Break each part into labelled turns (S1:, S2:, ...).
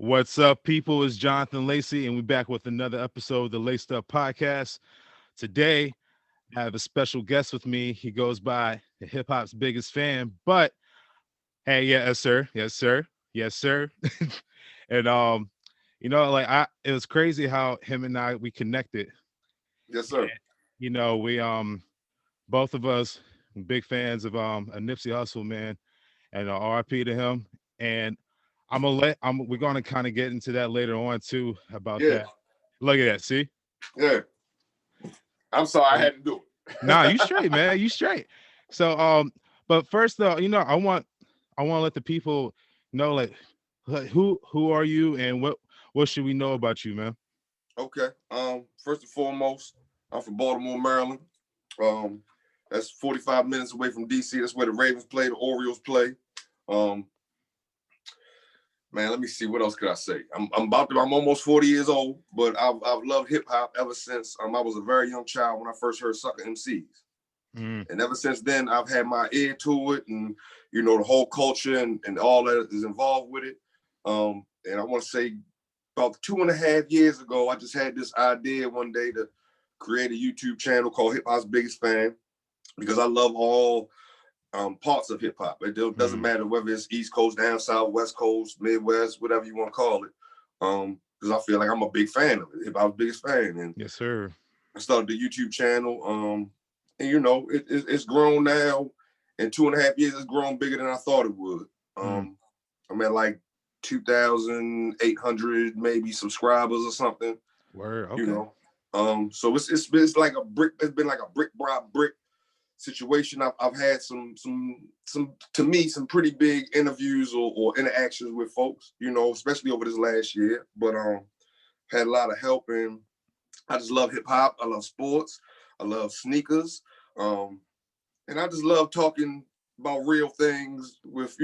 S1: What's up, people? It's Jonathan Lacey, and we're back with another episode of the Laced Up Podcast. Today, I have a special guest with me. He goes by the hip hop's biggest fan, but hey, yeah, yes, sir, yes, sir, yes, sir. and it was crazy how him and we connected.
S2: Yes, sir.
S1: We both of us big fans of a Nipsey Hussle, man, and RIP to him. And we're gonna kind of get into that later on too about
S2: Yeah,
S1: that. Look at that, see?
S2: yeah. I'm sorry I
S1: Hey,
S2: had to do
S1: nah, you
S2: it.
S1: straight, man. You straight. So but first though, I want to let the people know who are you and what should we know about you, man?
S2: Okay. First and foremost, I'm from Baltimore, Maryland. Um, that's 45 minutes away from DC. That's where the Ravens play, the Orioles play. Um, man, let me see. What else could I say? I'm almost 40 years old, but I've loved hip hop ever since I was a very young child when I first heard Sucker MCs.
S1: Mm,
S2: And ever since then, I've had my ear to it, and the whole culture and all that is involved with it. And I want to say about 2.5 years ago, I just had this idea one day to create a YouTube channel called Hip Hop's Biggest Fan because I love all parts of hip hop. It doesn't
S1: mm.
S2: matter whether it's East Coast, down South, West Coast, Midwest, whatever you want to call it. Because I feel like I'm a big fan of it. Hip Hop's biggest fan, and
S1: Yes, sir.
S2: I started the YouTube channel. And it's grown now. In 2.5 years, it's grown bigger than I thought it would.
S1: Mm.
S2: I'm at like 2,800 maybe subscribers or something.
S1: Word.
S2: You
S1: Okay.
S2: know, so it's like a brick. It's been like a brick by brick situation. I've had some to me some pretty big interviews or interactions with folks. Especially over this last year. But had a lot of help, and I just love hip hop. I love sports. I love sneakers. And I just love talking about real things with,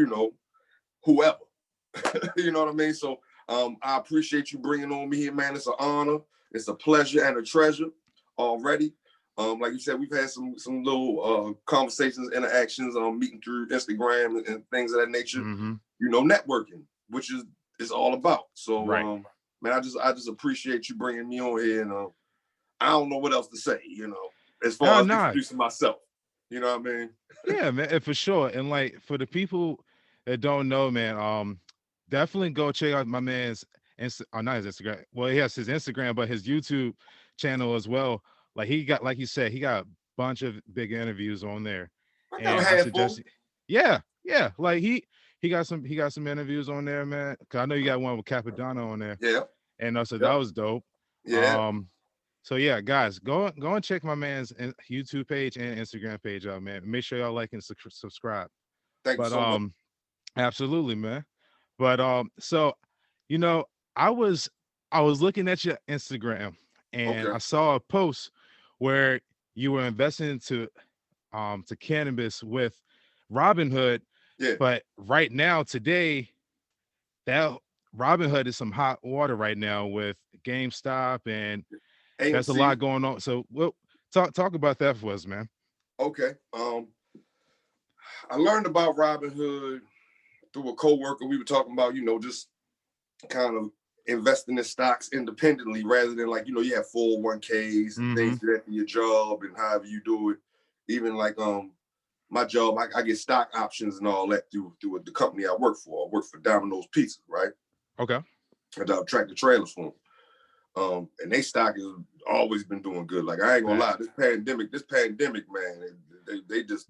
S2: whoever. You know what I mean? So I appreciate you bringing on me here, man. It's an honor. It's a pleasure and a treasure already. Like you said, we've had some little conversations, interactions, meeting through Instagram and things of that nature.
S1: Mm-hmm.
S2: Networking, which is all about. So,
S1: Right.
S2: man, I just appreciate you bringing me on here, and I don't know what else to say, as far
S1: No,
S2: as
S1: nah.
S2: introducing myself. You know what I mean?
S1: Yeah, man, for sure. And like for the people that don't know, man, definitely go check out my man's not his Instagram. Well, he has his Instagram, but his YouTube channel as well. Like he got, like you said, he got a bunch of big interviews on there.
S2: I got a
S1: And I suggest,
S2: handful.
S1: yeah, yeah, like he got some interviews on there, man. Cause I know you got one with Capadonna on there,
S2: Yeah,
S1: and so that
S2: yeah,
S1: was dope.
S2: yeah.
S1: Um, so yeah, guys, go and check my man's YouTube page and Instagram page out, man. Make sure y'all like and subscribe.
S2: Thank you
S1: But
S2: so much.
S1: absolutely, man. But so you know, I was I was looking at your Instagram and
S2: Okay.
S1: I saw a post where you were investing into to cannabis with Robinhood,
S2: Yeah.
S1: but right now today that Robinhood is some hot water right now with GameStop and there's a lot
S2: AMC.
S1: going on. So we'll talk about that for us, man.
S2: Okay. I learned about Robin Hood through a coworker. We were talking about, just kind of investing in stocks independently rather than like, you have 401ks and
S1: Mm-hmm.
S2: things like that in your job and however you do it. Even like my job, I get stock options and all that through the company I work for. I work for Domino's Pizza, right?
S1: Okay.
S2: I drive tractor trailers for them. And they stock has always been doing good. Like I ain't gonna lie,
S1: Facts.
S2: this pandemic, man, they just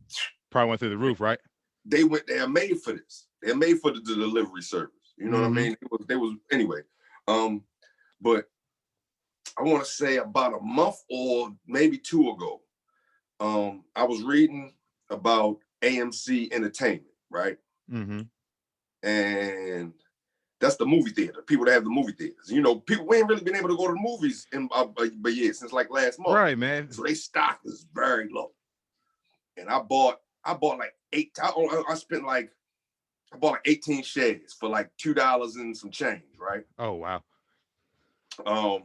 S1: Probably went through the roof, right?
S2: they're made for this. They're made for the delivery service. You know what I
S1: Mm-hmm.
S2: mean? They was anyway. But I want to say about a month or maybe two ago, I was reading about AMC Entertainment, right?
S1: Mm-hmm.
S2: And that's the movie theater. People that have the movie theaters. People we ain't really been able to go to the movies in but yeah, since like last month.
S1: Right, man.
S2: So they stock is very low. And I bought like I bought like 18 shares for like $2 and some change, right?
S1: Oh wow.
S2: Um,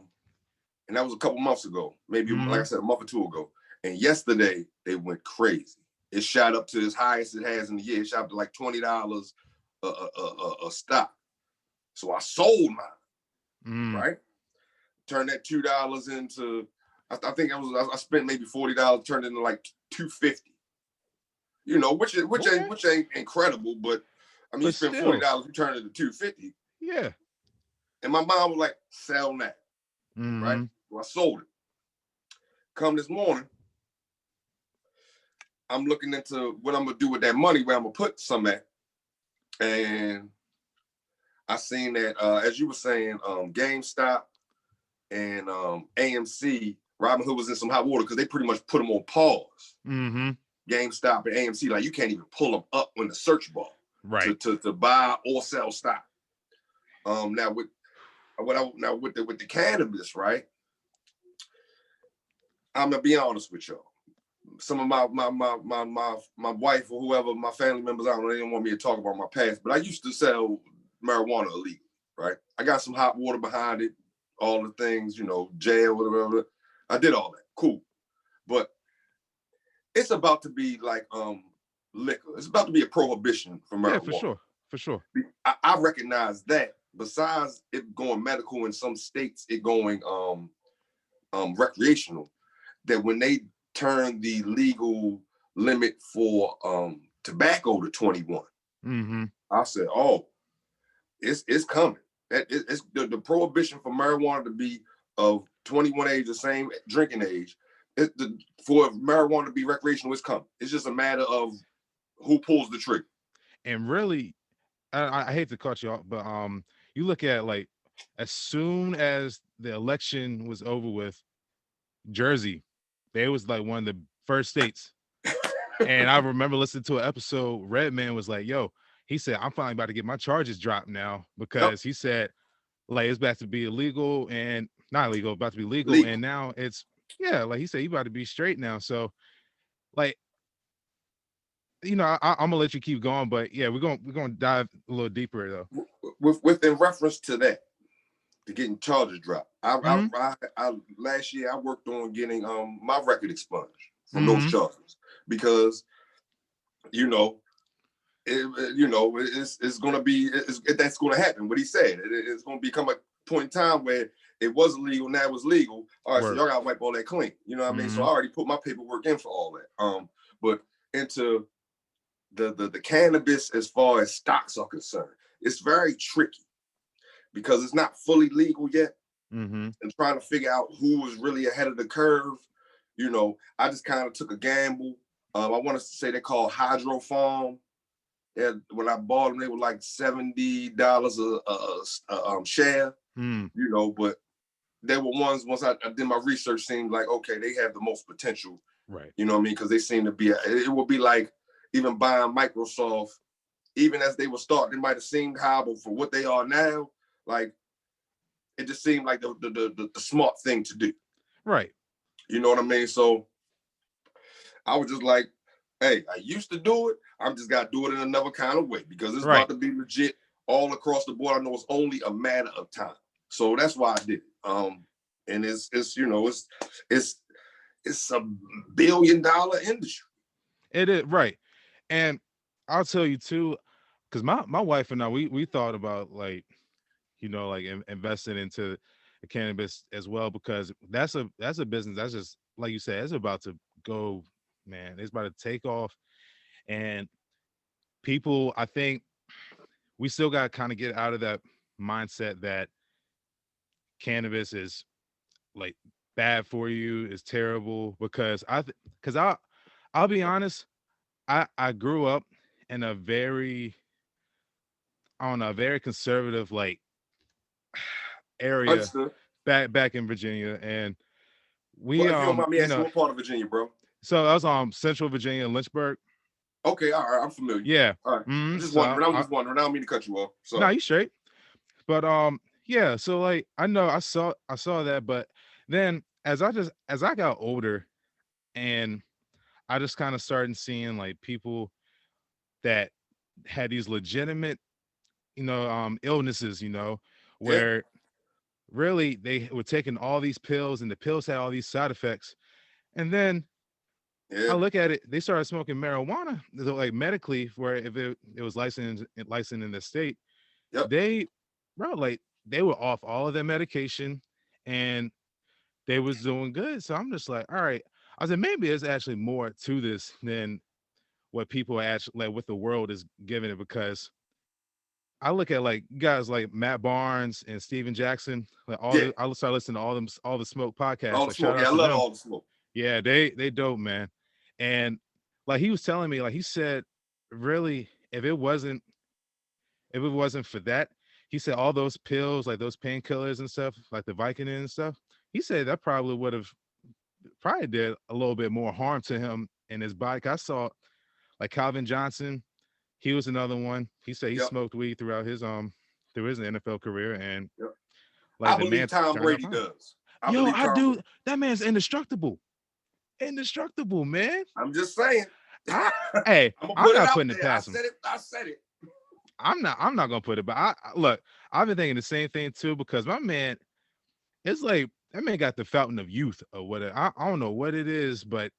S2: and that was a couple months ago, maybe like
S1: Mm-hmm.
S2: I said, a month or two ago. And yesterday they went crazy. It shot up to as high as it has in the year. It shot up to like $20 a stock. So I sold mine,
S1: Mm.
S2: right? Turned that $2 into, I think I spent maybe $40, turned it into like $250. You know,
S1: Okay.
S2: which ain't incredible, but I mean, you
S1: But
S2: spend
S1: still,
S2: $40, you turn it to $250.
S1: yeah.
S2: And my mom was like, sell that, right?
S1: Mm-hmm.
S2: So I sold it. Come this morning, I'm looking into what I'm gonna do with that money, where I'm gonna put some at. And I seen that as you were saying, GameStop and AMC, Robinhood was in some hot water because they pretty much put them on pause.
S1: Mm-hmm.
S2: GameStop and AMC, like you can't even pull them up on the search bar
S1: Right.
S2: to buy or sell stock. Now with with the cannabis, right? I'm gonna be honest with y'all. Some of my wife or whoever, my family members, I don't know, they didn't want me to talk about my past, but I used to sell marijuana illegally, right? I got some hot water behind it, all the things, you know, jail, whatever. I did all that, cool. But it's about to be like liquor. It's about to be a prohibition for
S1: Yeah, for
S2: marijuana.
S1: sure. For sure.
S2: I recognize that. Besides it going medical in some states, it going recreational. That when they turn the legal limit for tobacco to 21,
S1: Mm-hmm.
S2: I said, oh, it's coming. It's the prohibition for marijuana to be of 21 age, the same drinking age. For marijuana to be recreational, it's coming. It's just a matter of who pulls the trigger.
S1: And really, I hate to cut you off, but you look at like as soon as the election was over with, Jersey, they was like one of the first states. And I remember listening to an episode, Redman was like, yo, he said, I'm finally about to get my charges dropped now
S2: Yep,
S1: because he said, like, it's about to be illegal and not illegal, about to be legal.
S2: legal.
S1: And now it's, yeah, like he said, you about to be straight now. So, like, I'm gonna let you keep going, but yeah, we're gonna dive a little deeper though.
S2: Within reference to that, to getting charges dropped.
S1: Mm-hmm.
S2: I last year I worked on getting my record expunged from those
S1: Mm-hmm.
S2: charges because you know it's going to be that's going to happen. What he said, it's going to become a point in time where it was illegal, now it was legal. All right, so
S1: Word.
S2: y'all got to wipe all that clean. You know what I mean? So
S1: Mm-hmm.
S2: I already put my paperwork in for all that. But into the cannabis as far as stocks are concerned, it's very tricky because it's not fully legal yet,
S1: Mm-hmm.
S2: and trying to figure out who was really ahead of the curve. I just kind of took a gamble. I want to say they're called Hydro Farm. When I bought them, they were like $70 a share.
S1: Mm.
S2: But there were ones, once I did my research, seemed like, okay, they have the most potential,
S1: Right.
S2: you know what I mean? Because they seem to be, it would be like even buying Microsoft, even as they were starting, it might have seemed high, but for what they are now, like, it just seemed like the smart thing to do.
S1: Right.
S2: You know what I mean? So I was just like, hey, I used to do it. I'm just got to do it in another kind of way because it's
S1: Right.
S2: about to be legit all across the board. I know it's only a matter of time. So that's why I did it. And it's a $1 billion industry.
S1: It is right. And I'll tell you too, because my wife and I we thought about like, like investing into the cannabis as well, because that's a business that's just like you said, it's about to go, man, it's about to take off. And people, I think we still got to kind of get out of that mindset that cannabis is like bad for you, is terrible, because I'll be honest, I grew up in a very, I don't know, a very conservative like area
S2: Understood.
S1: back in Virginia, and we
S2: Well, if you don't mind me asking, what part of Virginia, bro?
S1: so I was Central Virginia, Lynchburg.
S2: Okay, all right, I'm familiar.
S1: Yeah.
S2: All right.
S1: Mm-hmm.
S2: I'm just wondering. I don't mean to cut you off.
S1: No,
S2: Sorry.
S1: you straight. But yeah, so like I know I saw that, but then as I got older and I just kind of started seeing like people that had these legitimate, illnesses,
S2: Yeah.
S1: where really they were taking all these pills and the pills had all these side effects. And then I
S2: Yeah.
S1: look at it, they started smoking marijuana, like medically, where if it was licensed in the state,
S2: Yep.
S1: they bro, like they were off all of their medication and they was doing good. So I'm just like, all right. I said maybe there's actually more to this than what people actually like what the world is giving it because I look at like guys like Matt Barnes and Steven Jackson, like
S2: Yeah,
S1: I start listening to all the smoke podcasts.
S2: all the
S1: Like shout
S2: smoke. Yeah,
S1: out
S2: I
S1: to
S2: love
S1: them.
S2: all the smoke.
S1: Yeah, they dope, man. And like he was telling me, like he said, really, if it wasn't for that, he said all those pills, like those painkillers and stuff, like the Vicodin and stuff, he said that probably would have probably did a little bit more harm to him in his body. 'Cause I saw like Calvin Johnson, he was another one. He said he
S2: Yep,
S1: smoked weed through his NFL career and
S2: yep.
S1: like
S2: I
S1: the
S2: believe
S1: man
S2: Tom
S1: turned out
S2: Brady
S1: fine.
S2: does. I
S1: Yo,
S2: believe
S1: I
S2: Tom
S1: do.
S2: Brady.
S1: That man's indestructible. Indestructible, man.
S2: I'm just saying.
S1: I hey,
S2: I'm gonna
S1: I'm
S2: put it
S1: not
S2: out
S1: putting it
S2: there. I
S1: past him.
S2: said it. I said it.
S1: I'm not gonna put it, but look, I've been thinking the same thing too because my man, it's like that man got the fountain of youth or whatever. I don't know what it is, but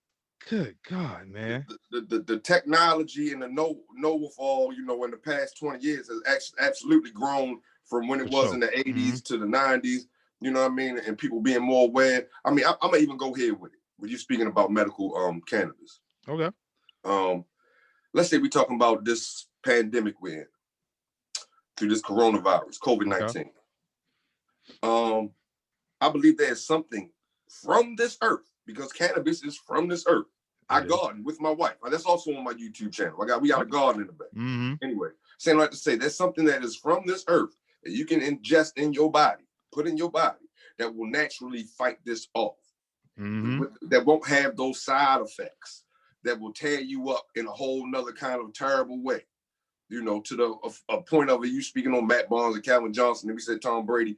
S1: good God, man.
S2: The technology and the know with all, in the past 20 years has absolutely grown from when it
S1: For
S2: was
S1: sure.
S2: in the
S1: Mm-hmm.
S2: 80s to the 90s, you know what I mean? And people being more aware. I mean, I'm gonna even go here with it. When you're speaking about medical cannabis.
S1: Okay.
S2: Um, let's say we're talking about this pandemic we're in, through this coronavirus,
S1: Okay.
S2: COVID-19. Um, I believe there's something from this earth, because cannabis is from this earth. I
S1: It is.
S2: garden with my wife. That's also on my YouTube channel. We got a
S1: Okay.
S2: garden in the back.
S1: Mm-hmm.
S2: Anyway, saying like to say there's something that is from this earth that you can ingest in your body, put in your body, that will naturally fight this off.
S1: Mm-hmm.
S2: That won't have those side effects, that will tear you up in a whole nother kind of terrible way. To a point of it, you speaking on Matt Barnes and Calvin Johnson, and we said Tom Brady,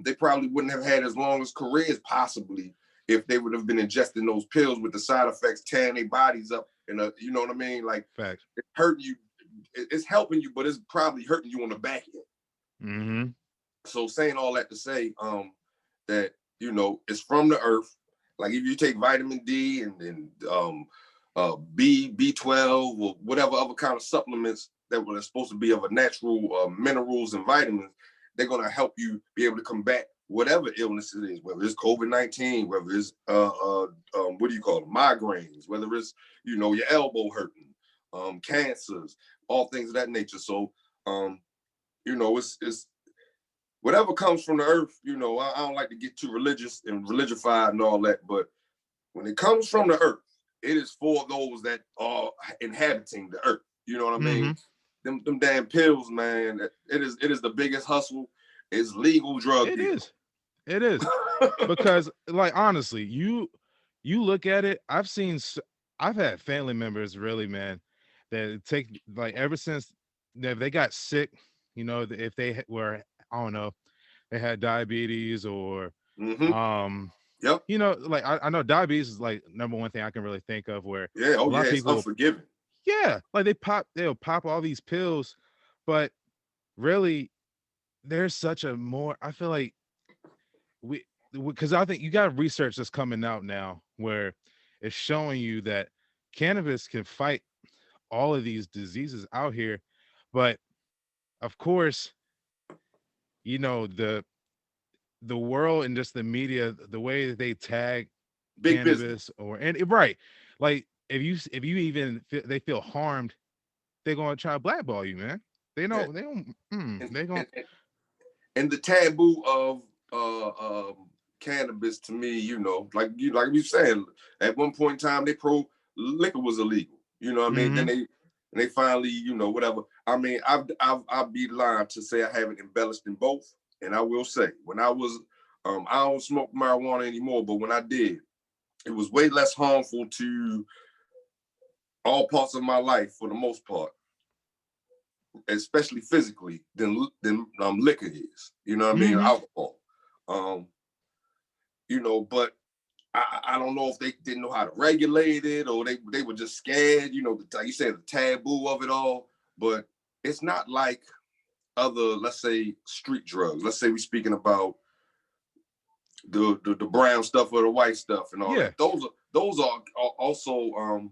S2: they probably wouldn't have had as long as careers possibly if they would have been ingesting those pills with the side effects tearing their bodies up. You know what I mean? Like
S1: Facts.
S2: it's hurting you, it's helping you, but it's probably hurting you on the back end.
S1: Mm-hmm.
S2: So saying all that to say, that it's from the earth. Like if you take vitamin D and B12 or whatever other kind of supplements that are supposed to be of a natural minerals and vitamins, they're gonna help you be able to combat whatever illness it is, whether it's COVID-19, whether it's what do you call them, migraines, whether it's your elbow hurting, cancers, all things of that nature. So it's whatever comes from the earth. I don't like to get too religious and religified and all that, but when it comes from the earth, it is for those that are inhabiting the earth. You know what I
S1: Mm-hmm.
S2: mean? Them damn pills, man. It is the biggest hustle. It's legal drug
S1: It
S2: deal.
S1: is. It is. Because like honestly, you look at it, I've had family members really, man, that take like ever since if they got sick, if they were, I don't know, they had diabetes or
S2: Mm-hmm.
S1: um
S2: Yep.
S1: like I know diabetes is like number one thing I can really think of where
S2: Yeah. Oh
S1: a lot
S2: yeah.
S1: of
S2: It's
S1: people,
S2: unforgiving.
S1: yeah, like they'll pop all these pills, but really there's such a more, I feel like we because I think you got research that's coming out now where it's showing you that cannabis can fight all of these diseases out here, but of course, the world and just the media, the way that they tag
S2: Big
S1: cannabis
S2: business.
S1: right, like if you even they feel harmed, they're gonna try to blackball you, man. They
S2: Yeah.
S1: don't they don't
S2: And,
S1: they gonna
S2: and, and the taboo of cannabis, to me, like we saying, at one point in time they liquor was illegal. You know what I mean? Then
S1: mm-hmm.
S2: they finally, whatever. I mean, I'd be lying to say I haven't embellished in both. And I will say, when I was, I don't smoke marijuana anymore, but when I did, it was way less harmful to all parts of my life for the most part, especially physically, than liquor is. You know what I mean?
S1: Mm-hmm.
S2: Alcohol. Um, but I don't know if they didn't know how to regulate it, or they were just scared, like you said, the taboo of it all. But it's not like other, let's say, street drugs. Let's say we're speaking about the brown stuff or the white stuff and all
S1: Yeah.
S2: that. Those are also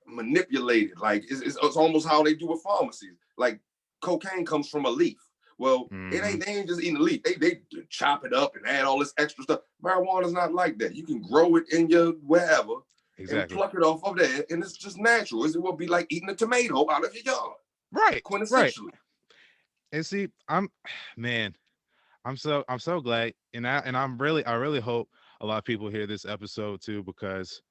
S2: manipulated. Like it's almost how they do with pharmacies. Like cocaine comes from a leaf. Well, it ain't, they ain't just eating the leaf. They chop it up and add all this extra stuff. Marijuana's not like that. You can grow it in your wherever and pluck it off of there, and it's just natural. It will be like eating a tomato out of your yard.
S1: Right.
S2: Quintessentially.
S1: And see, I'm so glad, and I really hope a lot of people hear this episode too, because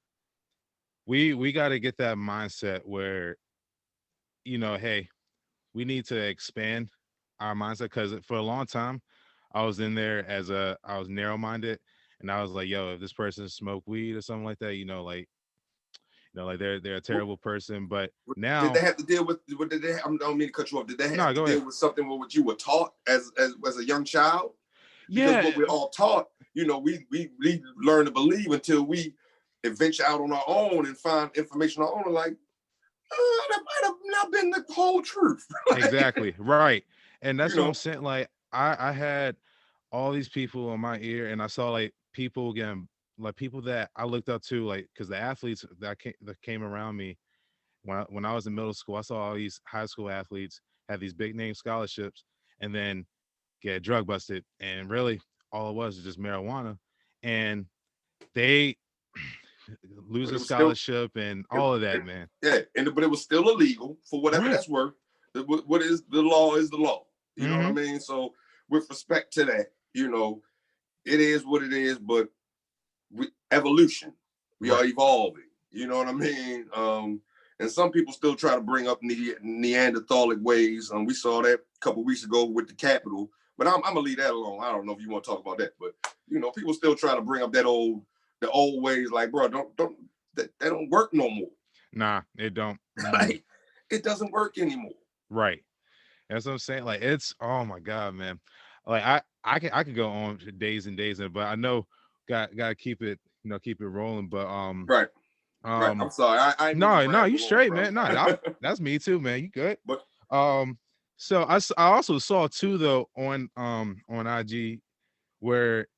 S1: we got to get that mindset where, hey, we need to expand our mindset, because for a long time I was in there I was narrow-minded, and I was like, yo, if this person smoked weed or something like that, like they're a terrible person. But now,
S2: did they have to deal with? What did they? I don't mean to cut you off. Did they have to deal with something with what you were taught as a young child? Because what we're all taught, we learn to believe until we venture out on our own and find information on our own. Like, that might have not been the whole truth.
S1: Exactly. Right. And that's what I'm saying. Like, I had all these people in my ear, and I saw like people again, like people that I looked up to, like, because the athletes that came around me when I was in middle school, I saw all these high school athletes have these big name scholarships and then get drug busted, and really all it was just marijuana, and they lose a scholarship and all of that, man.
S2: Yeah, but it was still illegal for whatever that's worth. What is the law is the law. You know what I mean? So with respect to that, it is what it is, but evolution. We are evolving. You know what I mean? And some people still try to bring up Neanderthalic ways. We saw that a couple of weeks ago with the Capitol, but I'm gonna leave that alone. I don't know if you want to talk about that, but people still try to bring up the old ways. Like, bro, that don't work no more.
S1: Nah, it don't.
S2: Like, it doesn't work anymore.
S1: Right. That's what I'm saying. Like, it's, oh my God, man. Like, I could go on for days and days, but I know gotta keep it, keep it rolling. But
S2: right. I'm sorry. I
S1: no, you straight, man. No, that's me too, man. You good?
S2: But
S1: so I also saw too though on IG where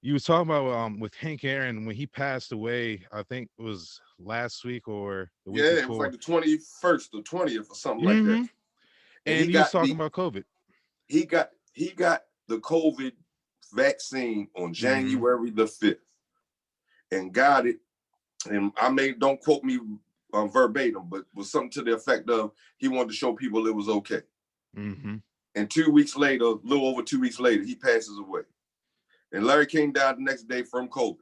S1: you was talking about with Hank Aaron when he passed away. I think it was last week or the week before.
S2: It was like the 21st or 20th or something like that.
S1: And he was talking about COVID.
S2: He got the COVID vaccine on January the 5th and got it. And don't quote me verbatim, but was something to the effect of he wanted to show people it was okay. And 2 weeks later, a little over 2 weeks later, he passes away. And Larry King died the next day from COVID.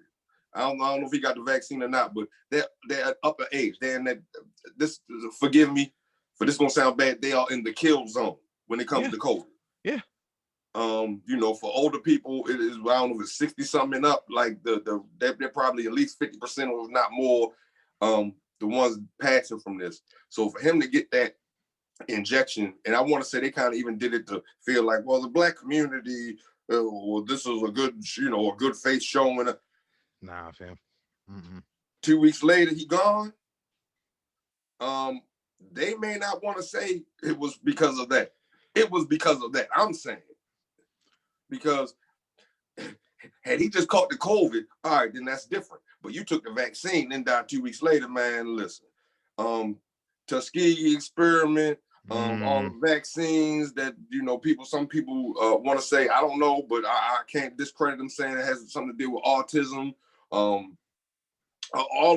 S2: I don't know if he got the vaccine or not, but they're at upper age. They're in that. This, forgive me, for this gonna sound bad. They are in the kill zone when it comes to COVID.
S1: Yeah.
S2: For older people, it is, I don't know if it's 60 something and up. Like they're probably at least 50%, if not more, the ones passing from this. So for him to get that injection, and I want to say they kind of even did it to feel like, well, the Black community, well, this is a good, a good face showing.
S1: Nah, fam.
S2: 2 weeks later, he gone. They may not want to say it was because of that. It was because of that. I'm saying, because had he just caught the COVID, all right, then that's different. But you took the vaccine, then died 2 weeks later, man. Listen, Tuskegee experiment, all the vaccines that some people want to say, I don't know, but I can't discredit them saying it has something to do with autism. All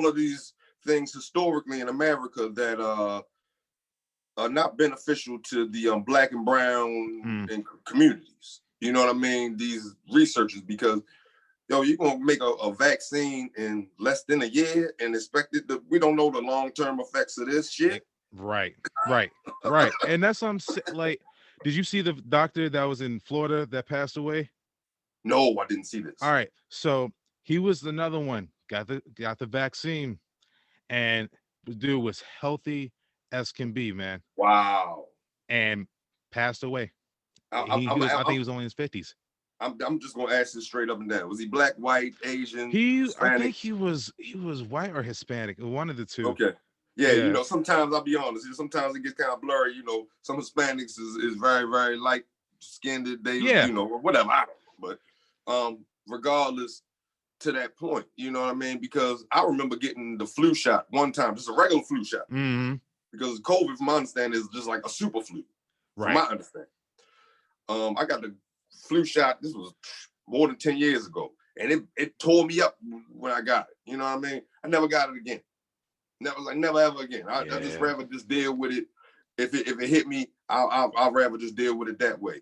S2: of these things historically in America that are not beneficial to the Black and brown and communities. You know what I mean? These researchers, because you're gonna make a vaccine in less than a year and expect it to, we don't know the long-term effects of this shit.
S1: Right. And that's what I'm saying. Like, did you see the doctor that was in Florida that passed away?
S2: No, I didn't see this.
S1: All right. So he was another one, got the vaccine, and the dude was healthy as can be, man.
S2: Wow.
S1: And passed away. I think he was only in his 50s.
S2: I'm just gonna ask this straight up and down. Was he Black, white, Asian?
S1: I think he was white or Hispanic, one of the two.
S2: Okay. Yeah. Sometimes I'll be honest. Sometimes it gets kind of blurry. Some Hispanics is very, very light skinned. They, whatever. I don't know. But regardless, to that point, you know what I mean? Because I remember getting the flu shot one time, just a regular flu shot. Because COVID, from my understanding, is just like a super flu. Right. From my understanding. I got the flu shot. This was more than 10 years ago. And it tore me up when I got it. You know what I mean? I never got it again. Never ever again. I just rather just deal with it. If it hit me, I'll rather just deal with it that way.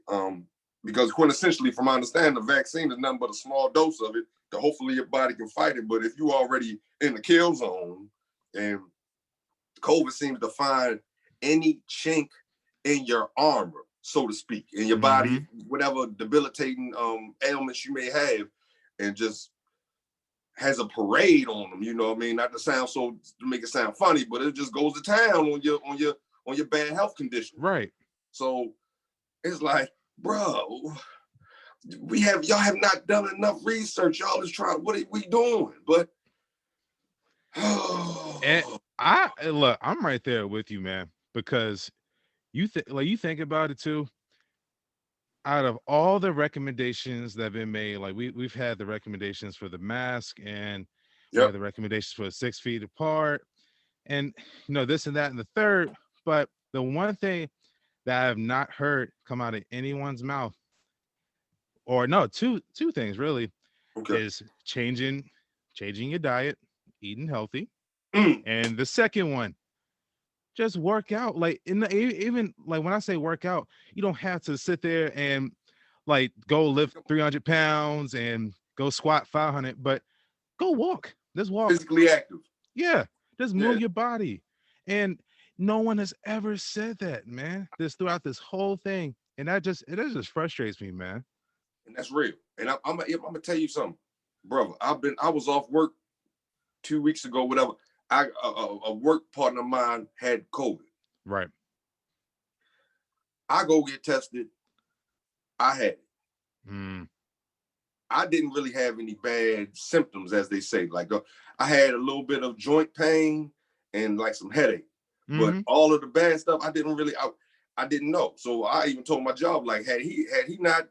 S2: Because quintessentially, from my understanding, the vaccine is nothing but a small dose of it to hopefully your body can fight it. But if you already in the kill zone, and COVID seems to find any chink in your armor, so to speak, in your body, whatever debilitating ailments you may have, and just has a parade on them. You know what I mean? Not to sound to make it sound funny, but it just goes to town on your bad health condition.
S1: Right.
S2: So it's like, bro, y'all have not done enough research. Y'all is trying. What are we doing? But
S1: and look, I'm right there with you, man, because you think about it too. Out of all the recommendations that have been made, like we've had the recommendations for the mask, and we had the recommendations for 6 feet apart, and this and that and the third. But the one thing that I have not heard come out of anyone's mouth, or no, two things really, is changing your diet, eating healthy, and the second one, just work out. Like even like when I say work out, you don't have to sit there and like go lift 300 pounds and go squat 500, but go walk. Just walk.
S2: Physically active.
S1: Yeah, just move your body. And no one has ever said that, man. This throughout this whole thing, and it just frustrates me, man.
S2: And that's real. And I'm gonna tell you something, brother. I was off work 2 weeks ago, whatever. A work partner of mine had COVID.
S1: Right.
S2: I go get tested. I had it. I didn't really have any bad symptoms, as they say. Like I had a little bit of joint pain and like some headache, but all of the bad stuff I didn't really. I didn't know. So I even told my job, like, had he not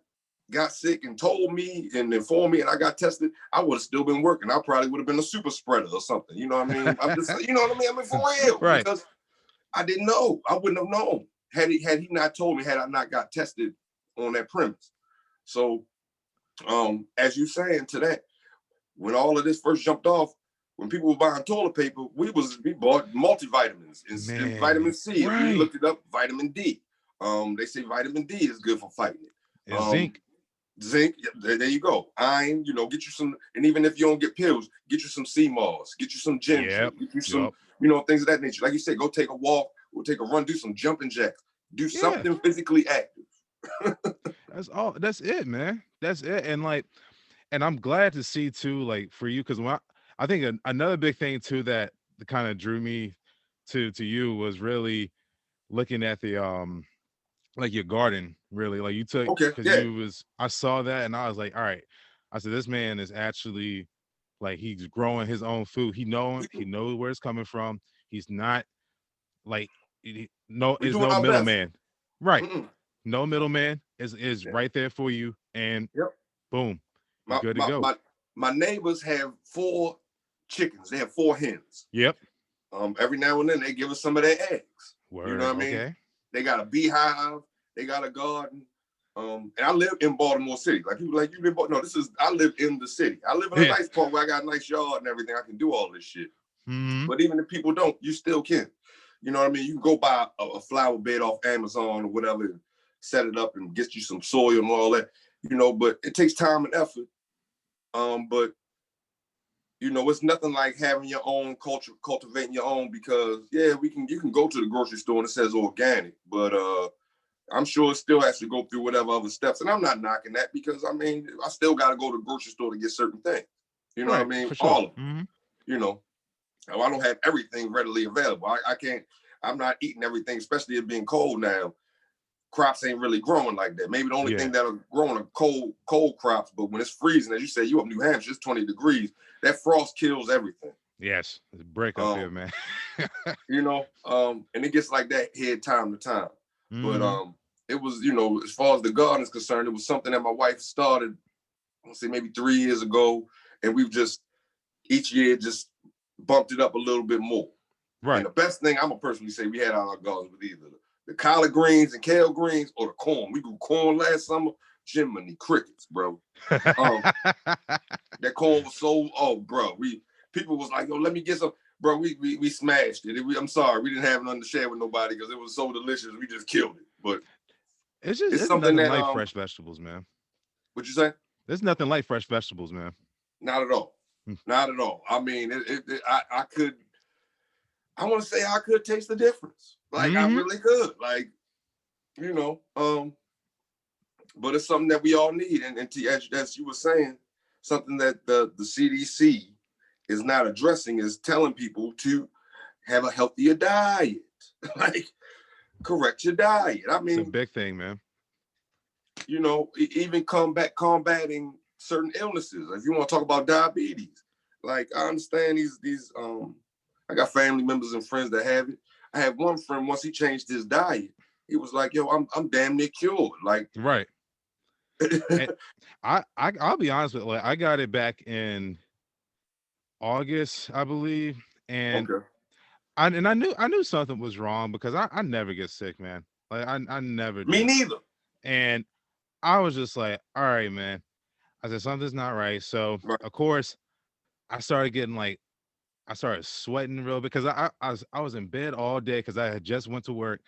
S2: got sick and told me and informed me and I got tested, I would have still been working. I probably would have been a super spreader or something. You know what I mean? I'm just, you know what I mean? I mean, for real.
S1: Right.
S2: Because I didn't know. I wouldn't have known had he not told me, had I not got tested on that premise. So, as you saying to that, when all of this first jumped off, when people were buying toilet paper, we bought multivitamins and vitamin C.
S1: Right.
S2: We looked it up, vitamin D. They say vitamin D is good for fighting it.
S1: And zinc.
S2: Zinc, there you go. Iron, get you some, and even if you don't get pills, get you some sea moss, get you some ginger, get you some, things of that nature. Like you said, go take a walk, go take a run, do some jumping jacks, do something physically active.
S1: That's all. That's it, man. That's it. And I'm glad to see too, like for you, because I think another big thing too that kind of drew me to you was really looking at the like your garden, really. Like you took, because I saw that and I was like, all right. I said, this man is actually like, he's growing his own food. He knows where it's coming from. He's not like there's no middleman. Right. No middleman is right there for you. And boom, you're good to go.
S2: My neighbors have 4 chickens. They have 4 hens.
S1: Yep.
S2: Every now and then they give us some of their eggs.
S1: Word.
S2: You know what I mean?
S1: Okay.
S2: They got a beehive. They got a garden. And I live in Baltimore City. I live in the city. I live in a nice part where I got a nice yard and everything. I can do all this shit. But even if people don't, you still can. You know what I mean? You can go buy a flower bed off Amazon or whatever, and set it up and get you some soil and all that. But it takes time and effort. But it's nothing like having your own culture, cultivating your own, because you can go to the grocery store and it says organic, but I'm sure it still has to go through whatever other steps. And I'm not knocking that, because I mean, I still got to go to the grocery store to get certain things. You know what I mean?
S1: For sure.
S2: All of them. I don't have everything readily available. I can't, I'm not eating everything, especially it being cold now. Crops ain't really growing like that. Maybe the only thing that are growing are cold crops, but when it's freezing, as you say, you up New Hampshire, it's 20 degrees. That frost kills everything.
S1: Yes, it's a break up here, man.
S2: And it gets like that here time to time. But it was, as far as the garden is concerned, it was something that my wife started, I'll say maybe 3 years ago, and we've just each year just bumped it up a little bit more.
S1: Right.
S2: And the best thing I'm gonna personally say we had on our gardens with either the collard greens and kale greens or the corn. We grew corn last summer. Jiminy crickets, bro. That corn was so, bro. People was like, yo, let me get some. Bro, we smashed it. I'm sorry, we didn't have nothing to share with nobody because it was so delicious. We just killed it. But
S1: it's
S2: something
S1: nothing
S2: that
S1: like fresh vegetables, man.
S2: What you say?
S1: There's nothing like fresh vegetables, man.
S2: Not at all. Not at all. I mean, I could. I want to say I could taste the difference. Like I really could. Like, you know. But it's something that we all need, and as you were saying, something that the CDC is not addressing is telling people to have a healthier diet. Like, correct your diet. I mean,
S1: it's a big thing, man.
S2: You know, even combating certain illnesses. If you want to talk about diabetes, like I understand these I got family members and friends that have it. I had one friend, once he changed his diet, he was like, yo, I'm damn near cured. Like,
S1: right. I'll be honest with you, like I got it back in August, I believe. And
S2: okay.
S1: I knew something was wrong because I never get sick, man. Like I never do.
S2: Me neither.
S1: And I was just like, all right, man. I said something's not right. So of course I started getting I started sweating real because I was in bed all day because I had just went to work,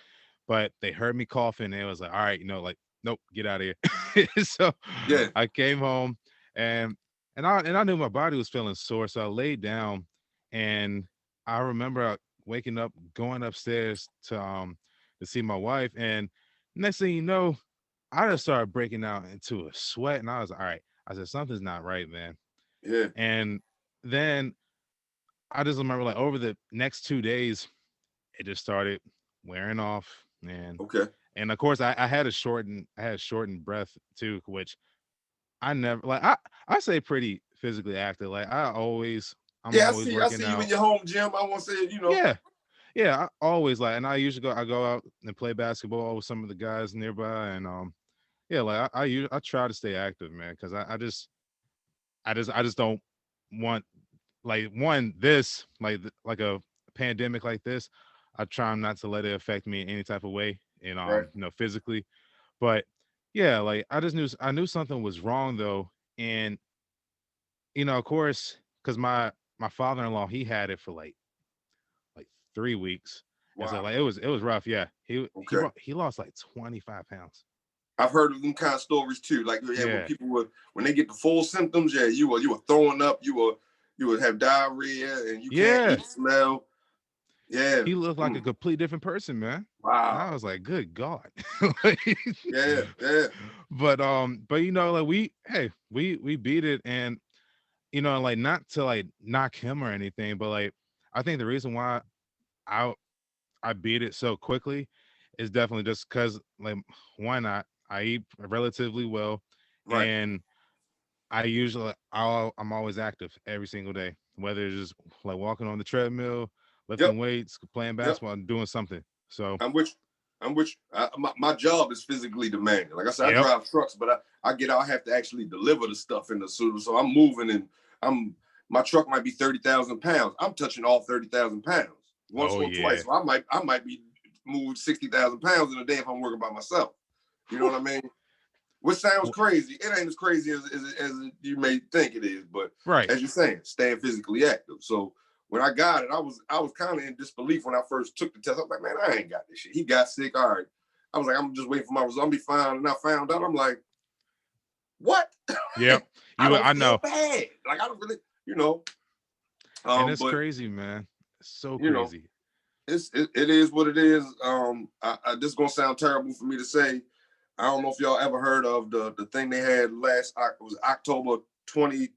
S1: but they heard me coughing and it was like, all right, like, nope, get out of here. So
S2: yeah.
S1: I came home and I knew my body was feeling sore. So I laid down and I remember waking up, going upstairs to see my wife. And next thing you know, I just started breaking out into a sweat. And I was like, all right. I said, something's not right, man.
S2: Yeah.
S1: And then I just remember like over the next 2 days, it just started wearing off. And
S2: okay.
S1: And of course, I had a shortened breath too, which I never like. I say pretty physically active. Like I'm always
S2: I see
S1: working
S2: you
S1: out.
S2: in your home gym. I want to say,
S1: Yeah. I always like, and I usually go out and play basketball with some of the guys nearby, and like I try to stay active, man, because I just don't want like this like a pandemic like this. I try not to let it affect me in any type of way, and
S2: right.
S1: physically. But yeah, like I knew something was wrong though, and of course, because my father-in-law, he had it for like 3 weeks,
S2: Wow.
S1: and so like it was rough. Yeah, he lost like 25 pounds.
S2: I've heard of them kind of stories too. Like when people when they get the full symptoms, you were throwing up, you would have diarrhea, and you can't eat, smell. Yeah,
S1: he looked like a complete different person, man.
S2: Wow.
S1: And I was like, good God.
S2: yeah.
S1: But like we beat it, and like not to like knock him or anything, but like I think the reason why I beat it so quickly is definitely just because like why not? I eat relatively well,
S2: right.
S1: and I'm always active every single day, whether it's just like walking on the treadmill, lifting weights, playing basketball, doing something. So
S2: I'm which my job is physically demanding. Like I said, I drive trucks, but I get out, I have to actually deliver the stuff in the suit. So I'm moving, and my truck might be 30,000 pounds. I'm touching all 30,000 pounds once or twice. So I might be moved 60,000 pounds in a day if I'm working by myself. You know what I mean? Which sounds crazy. It ain't as crazy as you may think it is, but as you're saying, staying physically active. So when I got it, I was kind of in disbelief when I first took the test. I was like, man, I ain't got this shit. He got sick. All right. I was like, I'm just waiting for my result. I'll be fine. And I found out, I'm like, what?
S1: Yep. I know.
S2: Bad. Like I don't really,
S1: and it's crazy, man. It's so crazy.
S2: It is what it is. This is gonna sound terrible for me to say. I don't know if y'all ever heard of the thing they had it was October 2019,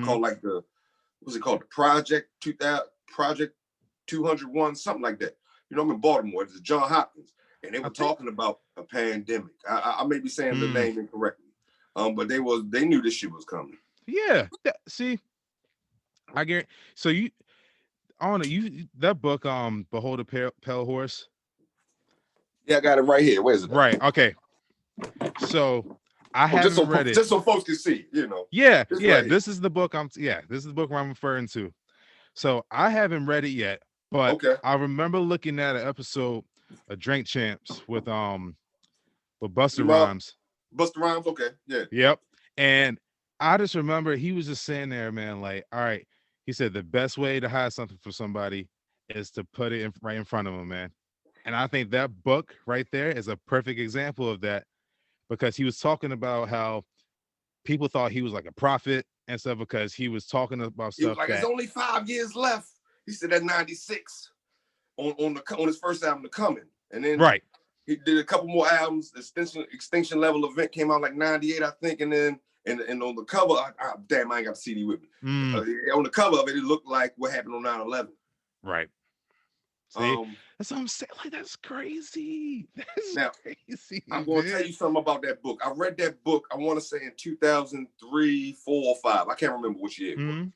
S2: called like what's it called? The Project 201, something like that. I'm in Baltimore. It's John Hopkins, and they were talking about a pandemic. I may be saying the name incorrectly, but they knew this shit was coming.
S1: Yeah. See, I get so you. I want to that book. Behold a Pale Horse.
S2: Yeah, I got it right here. Where is it?
S1: Right. Okay. So I haven't read it
S2: just so folks can see.
S1: Yeah. This is the book. This is the book where I'm referring to. So I haven't read it yet, But
S2: Okay.
S1: I remember looking at an episode of Drink Champs with Busta
S2: No,
S1: Rhymes.
S2: Busta Rhymes. Okay. Yeah.
S1: Yep. And I just remember he was just saying there, man, like, all right, he said the best way to hide something from somebody is to put it right in front of them, man. And I think that book right there is a perfect example of that because he was talking about how people thought he was like a prophet and stuff because he was talking about
S2: He was
S1: stuff
S2: like, "There's
S1: that
S2: only 5 years left." He said that '96 on his first album, The Coming, and then
S1: right.
S2: he did a couple more albums. The Extinction Level Event came out like '98, I think, and then and on the cover, damn, I ain't got the CD with me.
S1: Mm,
S2: On the cover of it, it looked like what happened on 9/11.
S1: right. See,
S2: Um,
S1: that's what I'm saying. Like, that's crazy. That's
S2: Now
S1: crazy,
S2: I'm going to tell
S1: man.
S2: you something about that book. I read that book. I want to say in 2003, 4, or 5. I can't remember which year it was.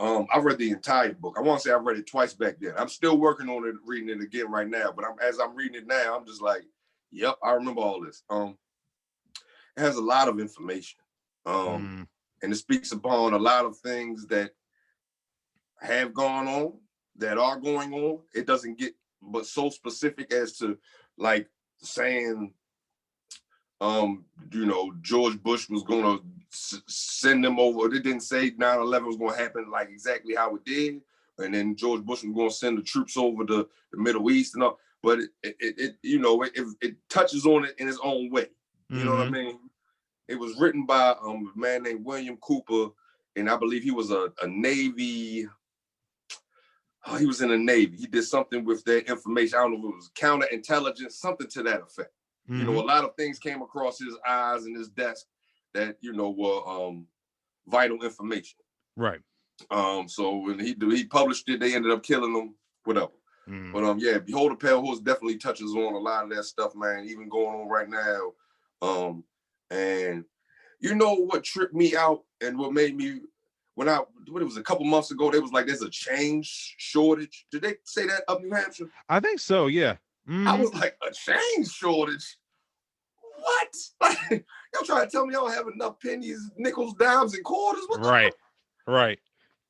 S1: Mm,
S2: I read the entire book. I want to say I read it twice back then. I'm still working on it, reading it again right now. But as I'm reading it now, I'm just like, yep, I remember all this. It has a lot of information,
S1: mm,
S2: and it speaks upon a lot of things that have gone on, that are going on. It doesn't get but so specific as to like saying, George Bush was going to send them over. They didn't say 9/11 was going to happen like exactly how it did, and then George Bush was going to send the troops over the Middle East and all. But it touches on it in its own way. You know what I
S1: mm-hmm.
S2: mean? It was written by a man named William Cooper, and I believe he was a Navy. Oh, he was in the Navy. He did something with their information. I don't know if it was counterintelligence, something to that effect.
S1: Mm-hmm.
S2: A lot of things came across his eyes and his desk that were vital information.
S1: Right.
S2: So when he published it, they ended up killing him, whatever.
S1: Mm.
S2: But yeah, Behold a Pale Horse definitely touches on a lot of that stuff, man, even going on right now. And you know what tripped me out and what made me, when it was a couple months ago, they was like, there's a change shortage. Did they say that up New Hampshire?
S1: I think so, yeah. Mm-hmm.
S2: I was like, a change shortage? What? Like, y'all trying to tell me y'all have enough pennies, nickels, dimes, and quarters? What
S1: right. Right.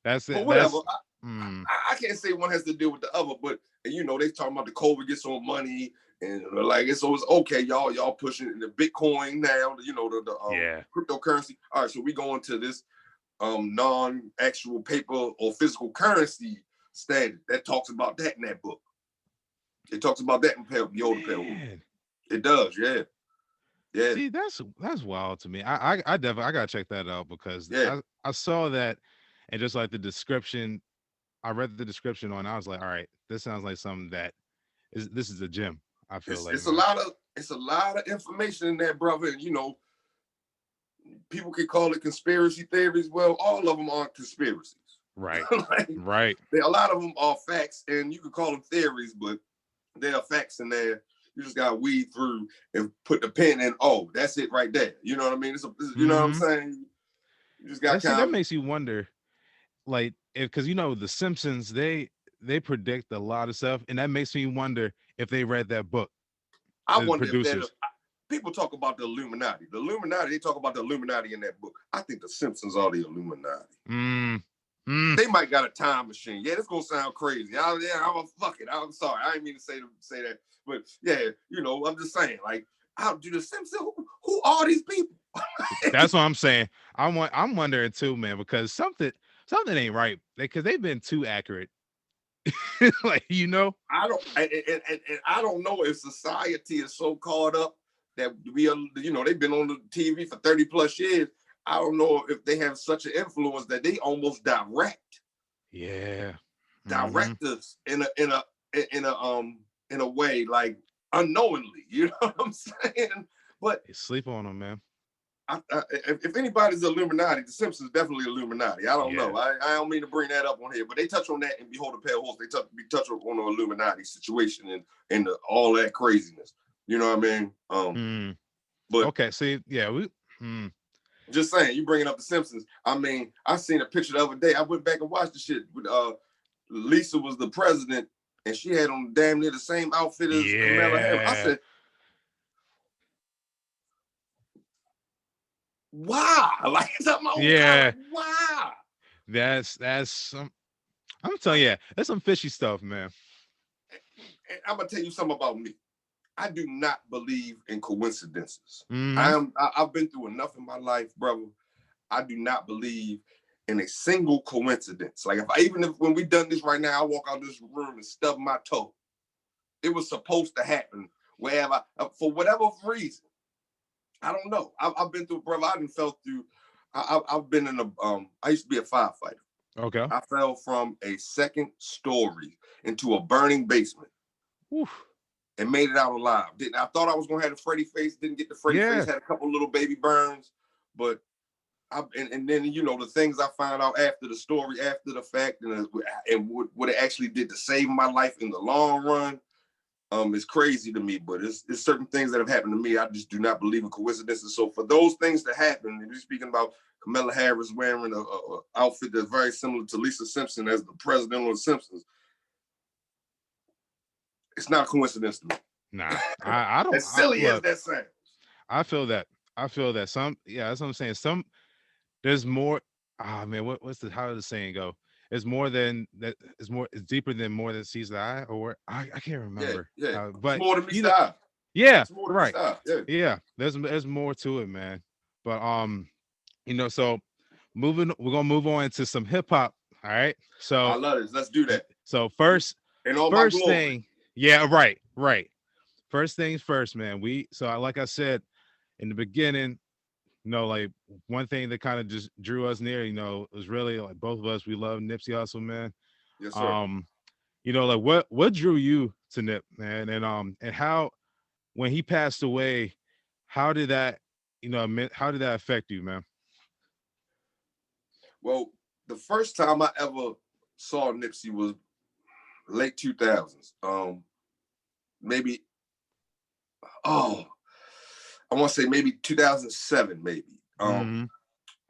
S1: That's it.
S2: But whatever.
S1: I
S2: I can't say one has to deal with the other, but they talking about the COVID gets on money, and like it's okay, y'all pushing the Bitcoin now, the cryptocurrency. All right, so we go into this non-actual paper or physical currency standard that talks about that in that book. It talks about that in Behold the Pale Horse. It does, yeah. Yeah.
S1: See, that's wild to me. I definitely I gotta check that out because I saw that and just like the description, I read the description on. I was like, all right, this sounds like something this is a gem. I feel
S2: it's a lot of information in there, brother. And people can call it conspiracy theories. Well, all of them aren't conspiracies.
S1: Right.
S2: Right. A lot of them are facts, and you can call them theories, but there are facts in there. You just gotta weed through and put the pen in. Oh, that's it right there. You know what I mean? You know what I'm saying? You just got
S1: that makes you wonder, like, because the Simpsons, they predict a lot of stuff, and that makes me wonder if they read that book.
S2: I wonder if people talk about the Illuminati. They talk about the Illuminati in that book. I think the Simpsons are the Illuminati. They might got a time machine. Yeah, this gonna sound crazy. Fuck it. I'm sorry. I didn't mean to say that. But yeah, I'm just saying, like, how do the Simpsons? Who are these people?
S1: That's what I'm saying. I'm wondering too, man, because something ain't right. Because they've been too accurate. Like,
S2: I don't know if society is so caught up that we are, they've been on the TV for 30 plus years. I don't know if they have such an influence that they almost direct us in a way, like, unknowingly. You know what I'm saying? But
S1: they sleep on them, man.
S2: If anybody's Illuminati, the Simpsons definitely Illuminati. I don't know. I don't mean to bring that up on here, but they touch on that in Behold the Pale Horse. They touch on the Illuminati situation and all that craziness. You know what I mean? But
S1: okay, see, yeah,
S2: just saying, you bringing up the Simpsons. I mean, I seen a picture the other day. I went back and watched the shit. Lisa was the president, and she had on damn near the same outfit as Kamala Harris. I said, wow, like, it's up my own color. Wow.
S1: That's some. I'm telling you, that's some fishy stuff, man.
S2: And I'm gonna tell you something about me. I do not believe in coincidences.
S1: Mm-hmm.
S2: I've been through enough in my life, brother. I do not believe in a single coincidence. Like even if when we done this right now, I walk out this room and stub my toe. It was supposed to happen wherever, for whatever reason. I don't know. I've been through, brother. I done fell through. I've been in I used to be a firefighter.
S1: Okay.
S2: I fell from a second story into a burning basement.
S1: Oof.
S2: And made it out alive. I thought I was gonna have the Freddy face, didn't get the Freddy face, had a couple little baby burns, but and then the things I found out after the story, after the fact, and what it actually did to save my life in the long run, is crazy to me. But it's certain things that have happened to me. I just do not believe in coincidences. So for those things to happen, and you're speaking about Kamala Harris wearing a outfit that's very similar to Lisa Simpson as the president of the Simpsons, it's not a coincidence to me.
S1: Nah, I don't.
S2: As silly as
S1: Look,
S2: that sounds.
S1: I feel that. I feel that. That's what I'm saying. There's more. Ah, man, how does the saying go? It's more than that. It's deeper than more than sees the eye, or I can't remember.
S2: Yeah. It's
S1: But
S2: more than meets the eye.
S1: yeah,
S2: It's more than
S1: right.
S2: meets the eye.
S1: Yeah, there's more to it, man. But so we're gonna move on to some hip hop. All right.
S2: I
S1: So
S2: love this. Let's do that.
S1: so first
S2: In all my
S1: first
S2: glory.
S1: thing, yeah, right. First things first, man. Like I said in the beginning, like one thing that kind of just drew us near, was really like both of us. We love Nipsey Hussle, man.
S2: Yes, sir.
S1: Like what drew you to Nip, man, and how when he passed away, how did that, how did that affect you, man?
S2: Well, the first time I ever saw Nipsey was late 2000s. Maybe I want to say maybe 2007, maybe.
S1: Mm-hmm.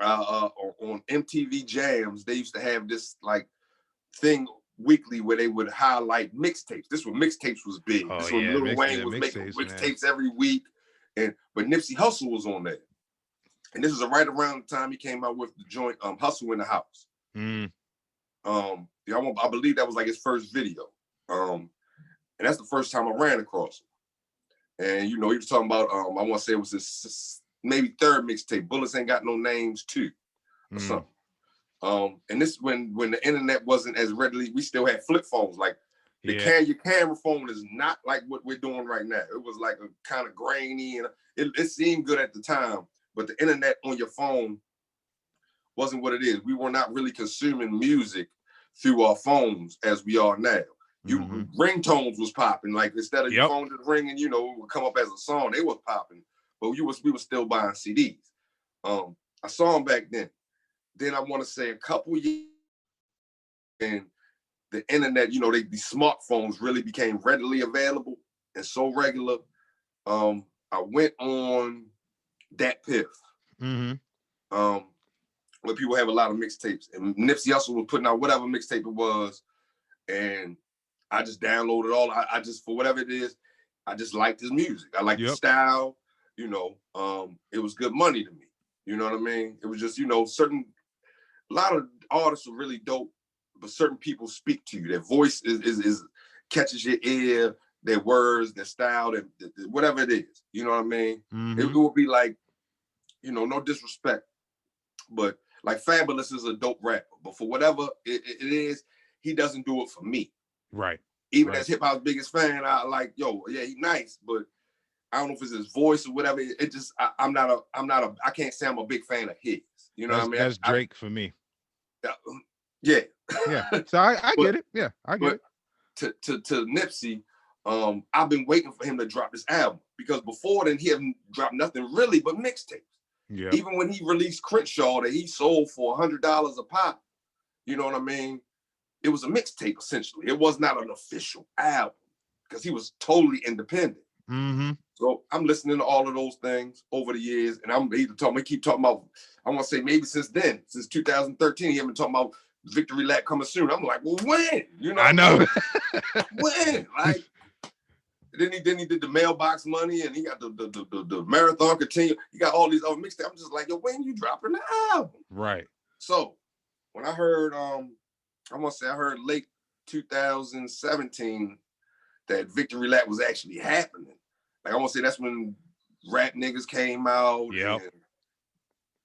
S2: On MTV Jams, they used to have this like thing weekly where they would highlight mixtapes. This when mixtapes was big.
S1: Oh
S2: This when
S1: yeah,
S2: Lil Wayne was making mixtapes every week, but Nipsey Hussle was on there. And this was right around the time he came out with the joint Hustle in the House.
S1: Mm.
S2: I believe that was like his first video. And that's the first time I ran across him. And he was talking about I want to say it was his maybe third mixtape, Bullets Ain't Got No Names 2 or something. And this when the internet wasn't as readily, we still had flip phones. Like your camera phone is not like what we're doing right now. It was like a kind of grainy and it seemed good at the time, but the internet on your phone wasn't what it is. We were not really consuming music through our phones as we are now. Ringtones was popping. Like instead of your phone just ringing, it would come up as a song. They was popping, but we were still buying CDs. I saw them back then. Then I want to say a couple years, and the internet, these smartphones really became readily available and so regular. I went on Dat Piff. Where people have a lot of mixtapes, and Nipsey Hussle was putting out whatever mixtape it was, and I just downloaded all. I just, for whatever it is, I just liked his music. I liked the style. It was good money to me. You know what I mean? It was just, a lot of artists are really dope, but certain people speak to you. Their voice is catches your ear. Their words, their style, whatever it is. You know what I mean? It would be like, no disrespect, but like Fabulous is a dope rapper, but for whatever it is, he doesn't do it for me.
S1: Right.
S2: Even as hip hop's biggest fan, I like, he's nice, but I don't know if it's his voice or whatever. It just, I can't say I'm a big fan of his. You know what I mean?
S1: That's Drake for me.
S2: Yeah.
S1: So I get it. Yeah, I get
S2: it. To Nipsey, I've been waiting for him to drop this album because before then he hadn't dropped nothing really but mixtapes. Yeah. Even when he released Crenshaw that he sold for $100 a pop, you know what I mean? It was a mixtape essentially. It was not an official album because he was totally independent. So I'm listening to all of those things over the years, and he keep talking about. I want to say maybe since 2013, he been talking about Victory Lap coming soon. I'm like, well, when?
S1: I know.
S2: When? Like, then he did the Mailbox Money, and he got the Marathon Continue. He got all these other mixtapes. I'm just like, yo, when you dropping the album?
S1: Right.
S2: So when I heard I want to say I heard late 2017 that Victory Lap was actually happening. Like I want to say that's when rap niggas came out.
S1: Yep.
S2: And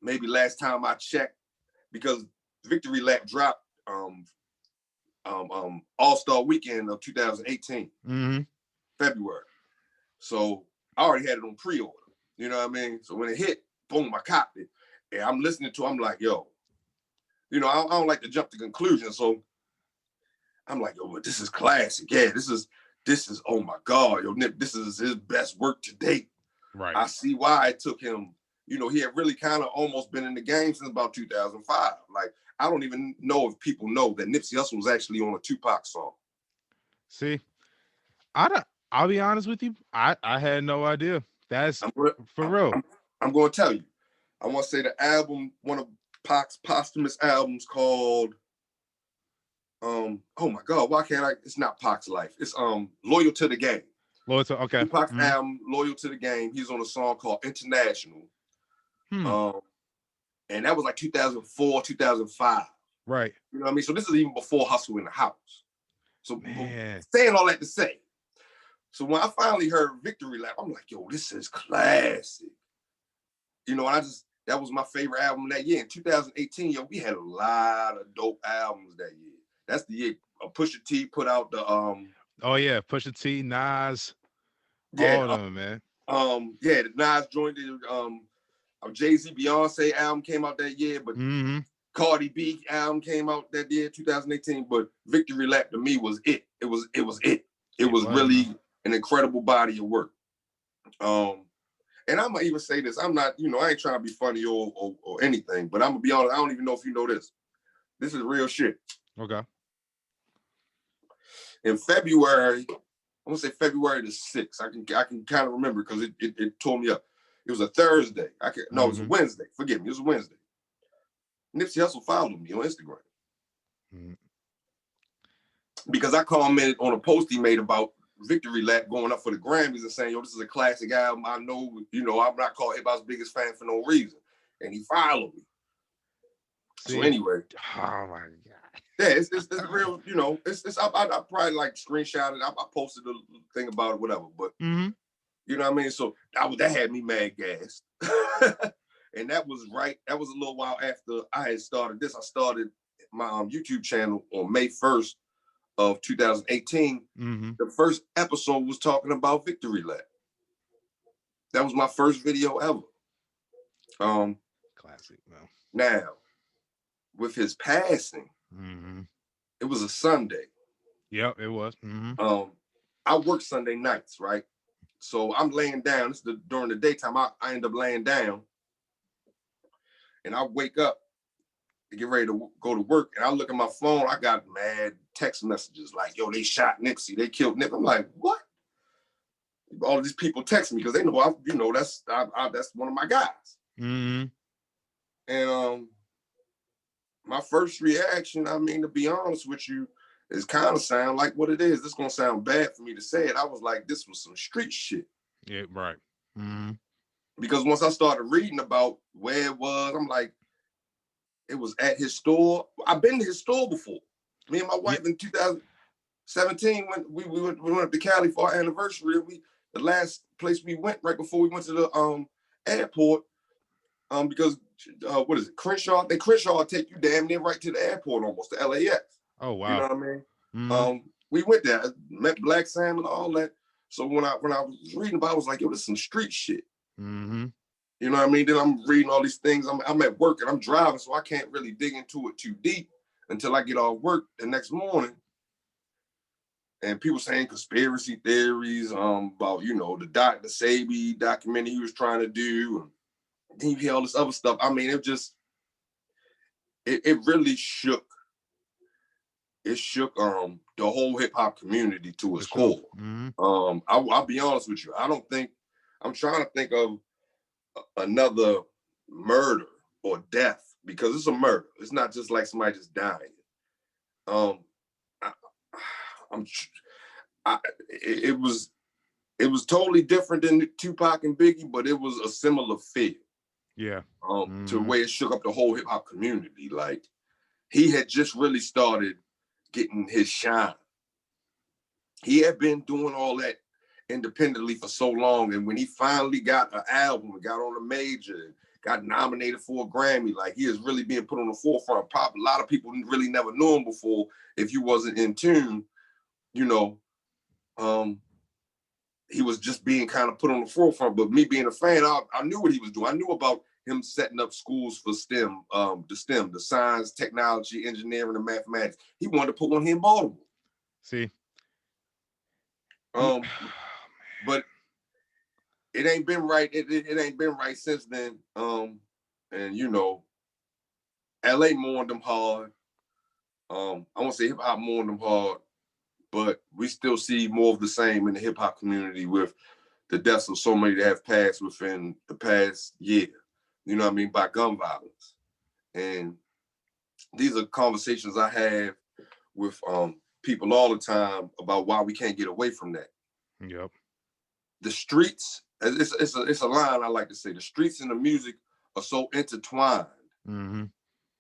S2: maybe last time I checked, because Victory Lap dropped All-Star Weekend of 2018, February. So I already had it on pre-order. You know what I mean? So when it hit, boom, I copped it. And I'm listening to it, I'm like, yo, you know, I don't like to jump to conclusions. So I'm like, yo, but this is classic. Yeah, this is, oh my God, yo, Nip, this is his best work to date.
S1: Right.
S2: I see why it took him, you know, he had really kind of almost been in the game since about 2005. Like, I don't even know if people know that Nipsey Hussle was actually on a Tupac song.
S1: See, I'll be honest with you. I had no idea. That's for real.
S2: I'm going to tell you. I want to say the album, one of Pac's posthumous albums called, oh my God, why can't I? It's not Pac's Life. It's Loyal to the Game.
S1: Loyal to, okay.
S2: Pac's album, Loyal to the Game. He's on a song called International. And that was like 2004, 2005.
S1: Right.
S2: You know what I mean? So this is even before Hustle in the House. So
S1: man,
S2: saying all that to say. So when I finally heard Victory Lap, I'm like, yo, this is classic. You know, that was my favorite album that year. In 2018, yo, we had a lot of dope albums that year. That's the year Pusha T put out the
S1: oh yeah, Pusha T, Nas,
S2: yeah,
S1: all of them, man.
S2: Yeah, the Nas joined Jay-Z Beyonce album came out that year, but Cardi B album came out that year, 2018. But Victory Lap to me was it. It was it. It was really an incredible body of work. And I'm gonna even say this. I'm not, you know, I ain't trying to be funny or anything, but I'm gonna be honest. I don't even know if you know this. This is real shit.
S1: Okay.
S2: In February, I'm gonna say February the 6th. I can kind of remember because it tore me up. It was a Thursday. It was a Wednesday. Forgive me, it was a Wednesday. Nipsey Hussle followed me on Instagram because I commented on a post he made about Victory Lap going up for the Grammys and saying, yo, this is a classic album. I know, you know, I'm not called hip-hop's biggest fan for no reason. And he followed me. See? So anyway.
S1: Oh my God.
S2: Yeah, it's real, you know, I probably like screenshotted, I posted a thing about it, whatever. But you know what I mean? So that had me mad gassed. And that was a little while after I had started this. I started my YouTube channel on May 1st of 2018. The first episode was talking about Victory Lap. That was my first video ever.
S1: Classic, man.
S2: Now, with his passing, it was a Sunday.
S1: Yep, it was.
S2: I work Sunday nights, right? So I'm laying down. During the daytime, I end up laying down. And I wake up to get ready to go to work. And I look at my phone. I got mad text messages like, yo, they shot Nipsey. They killed Nip. I'm like, what? All these people text me because they know, that's one of my guys. And my first reaction, I mean, to be honest with you, is kind of sound like what it is. This is going to sound bad for me to say it. I was like, this was some street shit.
S1: Yeah, right.
S2: Because once I started reading about where it was, I'm like, it was at his store. I've been to his store before. Me and my wife in 2017, when we went up to Cali for our anniversary, the last place we went right before we went to the airport, because what is it, Crenshaw? Crenshaw take you damn near right to the airport almost, to LAX.
S1: Oh wow.
S2: You know what I mean? We went there, met Black Sam and all that. So when I was reading about it, I was like, yo, this is some street shit. You know what I mean? Then I'm reading all these things. I'm at work and I'm driving, so I can't really dig into it too deep until I get off work the next morning. And people saying conspiracy theories about, you know, the Sabi documentary he was trying to do. And then you hear all this other stuff. I mean, it really shook. It shook the whole hip hop community to its core. I'll be honest with you. I'm trying to think of another murder or death, because it's a murder. It's not just like somebody just dying. It was totally different than Tupac and Biggie, but it was a similar feel.
S1: Yeah.
S2: To the way it shook up the whole hip hop community. Like, he had just really started getting his shine. He had been doing all that independently for so long, and when he finally got an album, got on a major, got nominated for a Grammy, like he is really being put on the forefront. Pop, a lot of people really never knew him before if you wasn't in tune, you know. He was just being kind of put on the forefront. But me being a fan, I knew what he was doing. I knew about him setting up schools for STEM, the science, technology, engineering, and mathematics. He wanted to put one here in Baltimore.
S1: See,
S2: but it ain't been right. It ain't been right since then. And you know, LA mourned them hard. I won't say hip hop mourned them hard, but we still see more of the same in the hip hop community with the deaths of so many that have passed within the past year. You know what I mean? By gun violence. And these are conversations I have with people all the time about why we can't get away from that.
S1: Yep.
S2: The streets, it's a line I like to say, the streets and the music are so intertwined.
S1: Mm-hmm.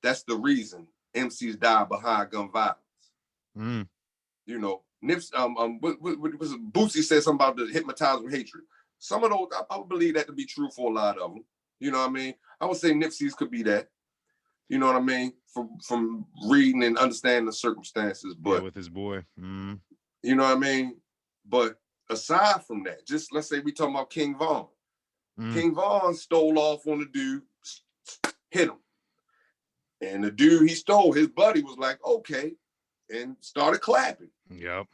S2: That's the reason MCs die behind gun violence.
S1: Mm.
S2: You know, Nips, what was it? Bootsy said something about the hypnotized with hatred. Some of those, I would believe that to be true for a lot of them. You know what I mean? I would say Nipsey's could be that. You know what I mean? From reading and understanding the circumstances. But
S1: yeah, with his boy. Mm.
S2: You know what I mean? But aside from that, just let's say we talking about King Von. King Von stole off on the dude, hit him. And the dude he stole, his buddy was like, okay, and started clapping.
S1: Yep.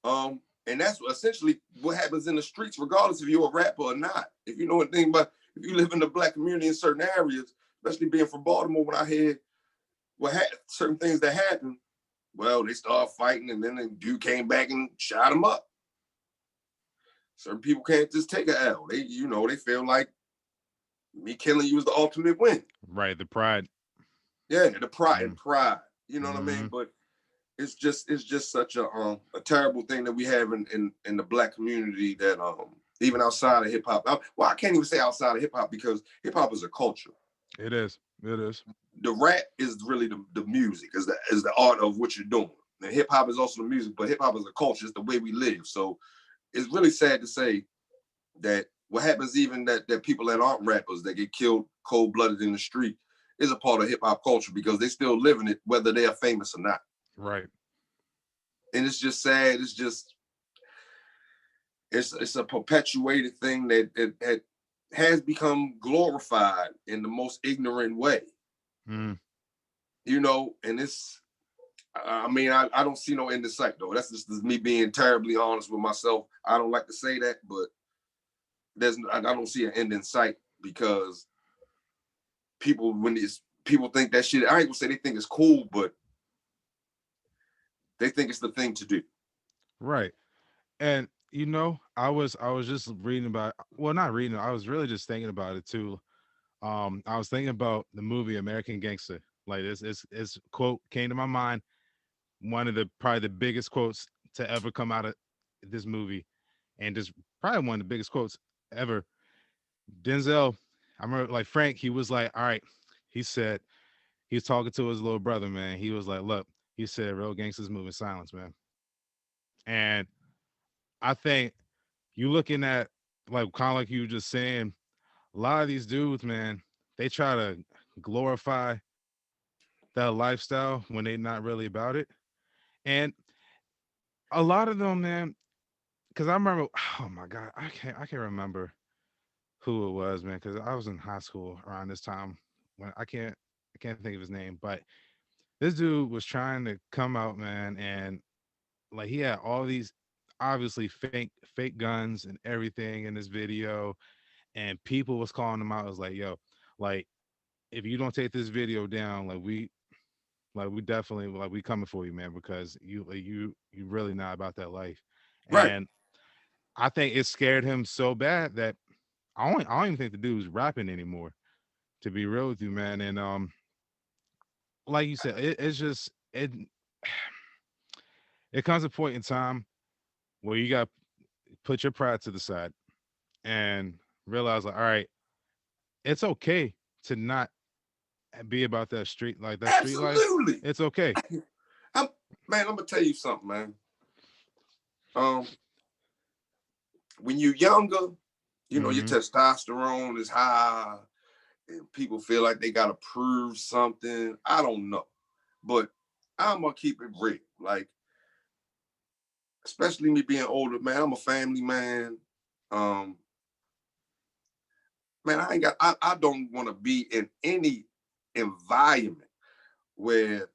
S2: And that's essentially what happens in the streets, regardless if you're a rapper or not. If you know anything about, if you live in the Black community in certain areas, especially being from Baltimore, when I hear certain things that happen, well, they start fighting, and then the dude came back and shot him up. Certain people can't just take an L. They feel like me killing you is the ultimate win.
S1: Right, the pride.
S2: Yeah, the pride. You know what I mean? But it's just such a terrible thing that we have in the Black community that even outside of hip hop. Well, I can't even say outside of hip hop because hip hop is a culture.
S1: It is.
S2: The rap is really the music, is the art of what you're doing. And hip hop is also the music, but hip hop is a culture. It's the way we live. So it's really sad to say that what happens even that people that aren't rappers that get killed cold-blooded in the street is a part of hip hop culture because they still live in it, whether they are famous or not.
S1: Right.
S2: And it's just sad. It's a perpetuated thing that has become glorified in the most ignorant way. You know, and I don't see no end in sight though. That's just me being terribly honest with myself. I don't like to say that, but I don't see an end in sight because people think that shit, I ain't gonna say they think it's cool, but they think it's the thing to do.
S1: Right. And you know, I was just reading about, well, not reading, I was really just thinking about it too. I was thinking about the movie American Gangster. Like this quote came to my mind. One of the probably the biggest quotes to ever come out of this movie, and just probably one of the biggest quotes ever. Denzel, I remember like Frank, he was like, all right, he said, he was talking to his little brother, man. He was like, look, he said, real gangsters move in silence, man. And I think you looking at like kind of like you were just saying, a lot of these dudes, man, they try to glorify that lifestyle when they're not really about it. And a lot of them, man, because I remember, oh my God, I can't remember who it was, man, because I was in high school around this time when I can't think of his name, but this dude was trying to come out, man, and like he had all these obviously fake guns and everything in this video, and people was calling him out. I was like, yo, like if you don't take this video down, we definitely like we coming for you, man, because you really not about that life.
S2: Right.
S1: And I think it scared him so bad that I don't even think the dude's rapping anymore, to be real with you, man. And like you said, it's just it comes a point in time where you got to put your pride to the side and realize like, all right, it's okay to not be about that street, like that street life.
S2: Absolutely.
S1: It's okay.
S2: Man, I'm gonna tell you something, man. Um, when you're younger, you know, your
S1: Mm-hmm.
S2: testosterone is high and people feel like they gotta prove something. I don't know. But I'm gonna keep it real. Like, especially me being older, man, I'm a family man. Um, man, I don't want to be in any environment where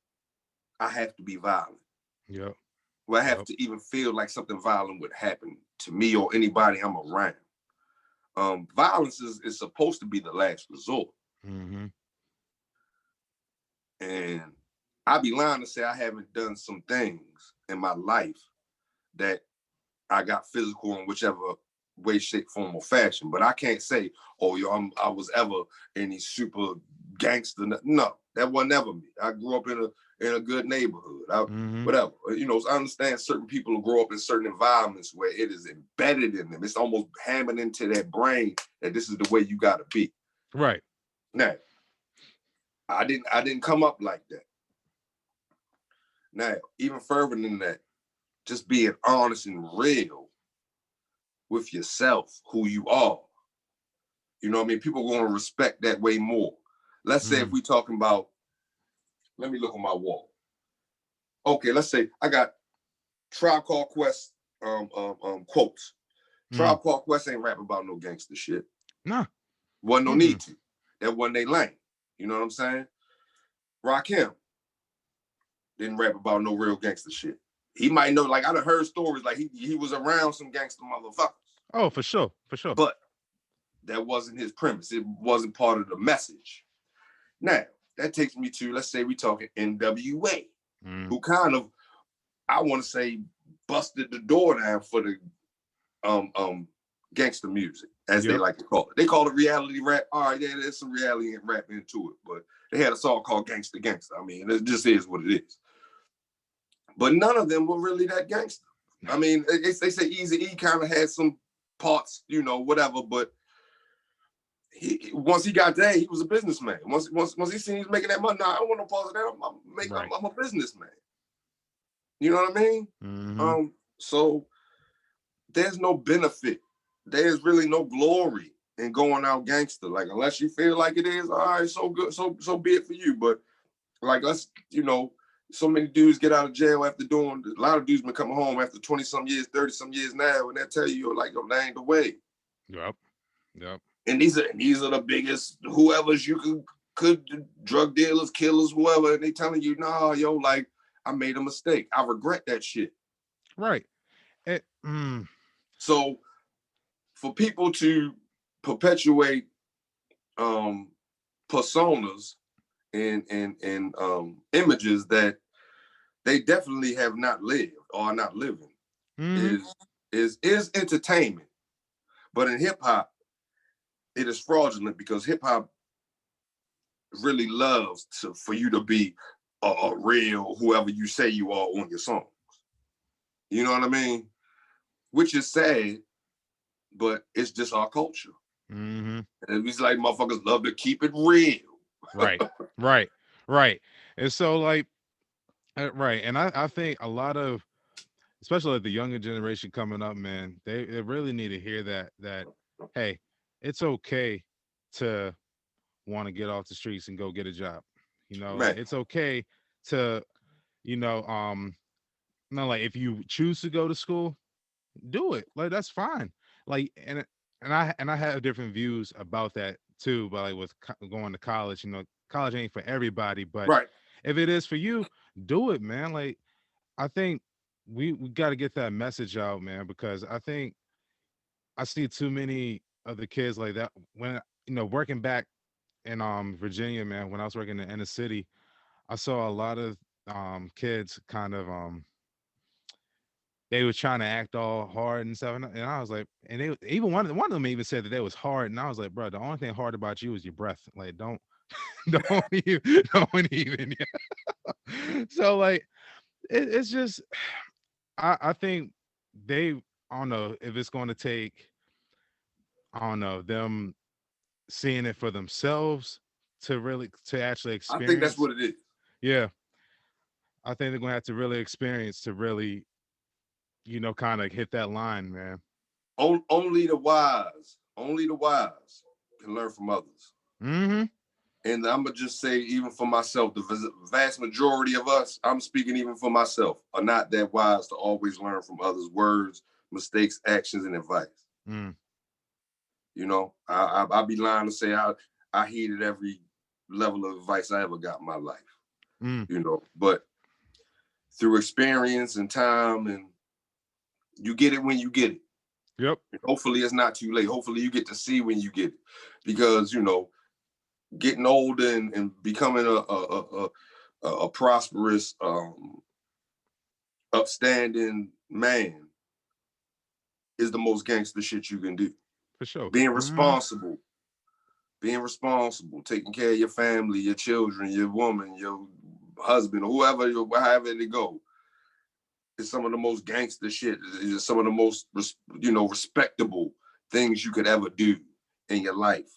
S2: I have to be violent,
S1: Yep.
S2: where I have
S1: Yep.
S2: to even feel like something violent would happen to me or anybody I'm around. Violence is supposed to be the last resort.
S1: Mm-hmm.
S2: And I'd be lying to say I haven't done some things in my life that I got physical in whichever way, shape, form, or fashion. But I can't say, oh, yo, I was ever any super gangster. No, that was never me. I grew up in a good neighborhood.
S1: Mm-hmm.
S2: Whatever. You know, I understand certain people grow up in certain environments where it is embedded in them. It's almost hammered into their brain that this is the way you gotta be.
S1: Right.
S2: Now, I didn't come up like that. Now, even further than that, just being honest and real with yourself, who you are. You know what I mean? People are going to respect that way more. Let's say if
S1: Mm.
S2: we talking about, let me look on my wall. Okay, let's say I got Tribe Called Quest quotes.
S1: Mm.
S2: Tribe Called Quest ain't rap about no gangster shit.
S1: Nah.
S2: Wasn't no
S1: Mm-mm.
S2: need to. That wasn't they lane. You know what I'm saying? Rakim didn't rap about no real gangster shit. He might know, like I done heard stories like he was around some gangster motherfuckers.
S1: Oh, for sure. For sure.
S2: But that wasn't his premise. It wasn't part of the message. Now, that takes me to, let's say we talking NWA,
S1: Mm.
S2: who kind of, I want to say, busted the door down for the gangster music, as they
S1: Yep.
S2: like to call it. They call it reality rap. All right, yeah, there's some reality rap into it, but they had a song called Gangsta Gangsta. I mean, it just is what it is. But none of them were really that gangster. I mean, they say Eazy-E kind of had some parts, you know, whatever, but once he got there, he was a businessman. Once he seen he's making that money, nah, I don't want no part of that.
S1: Right.
S2: I'm a businessman. You know what I mean?
S1: Mm-hmm.
S2: So there's no benefit. There's really no glory in going out gangster. Like unless you feel like it is, all right, so good, so be it for you. But like let's, you know, so many dudes get out of jail after doing. A lot of dudes been coming home after 20 some years, 30 some years now, and they tell you you're like, yo, that ain't the way.
S1: Yep. Yep.
S2: And these are the biggest whoever's you could drug dealers, killers, whoever, and they telling you, nah, yo, like I made a mistake. I regret that shit.
S1: Right. Mm.
S2: So for people to perpetuate personas and images that they definitely have not lived or are not living
S1: Mm-hmm.
S2: is entertainment. But in hip hop, it is fraudulent because hip hop really loves for you to be a real whoever you say you are on your songs. You know what I mean? Which is sad, but it's just our culture.
S1: Mm-hmm.
S2: And it's like motherfuckers love to keep it real.
S1: Right. Right. Right. And so like right. And I think a lot of especially like the younger generation coming up, man, they really need to hear that hey, it's okay to want to get off the streets and go get a job. You know, like
S2: Man,
S1: it's okay to, you know, not like if you choose to go to school, do it. Like that's fine. Like and I have different views about that too. But like with going to college, you know, college ain't for everybody. But
S2: right.
S1: if it is for you, do it, man. Like I think we got to get that message out, man, because I think I see too many of the kids like that when you know working back in Virginia, man. When I was working in the inner city, I saw a lot of kids kind of they were trying to act all hard and stuff, and I was like, and they even one of them even said that they was hard, and I was like, bro, the only thing hard about you is your breath. Like, don't even, don't even. So like, it's just, I think they, I don't know if it's going to take, I don't know them seeing it for themselves to really to actually
S2: I think that's
S1: experience.
S2: what it is.
S1: Yeah, I think they're gonna have to really experience to really, kind of hit that line, man.
S2: only the wise can learn from others.
S1: Mm-hmm.
S2: And I'm gonna just say, even for myself, the vast majority of us, I'm speaking even for myself, are not that wise to always learn from others' words, mistakes, actions, and advice.
S1: Mm.
S2: I'd be lying to say I heeded every level of advice I ever got in my life.
S1: Mm.
S2: But through experience and time, and you get it when you get it.
S1: Yep.
S2: And hopefully it's not too late. Hopefully you get to see when you get it, because getting older and becoming a prosperous, upstanding man is the most gangster shit you can do.
S1: For sure.
S2: Being
S1: Mm.
S2: responsible, taking care of your family, your children, your woman, your husband, or however it go. It's some of the most gangster shit. It's some of the most, respectable things you could ever do in your life.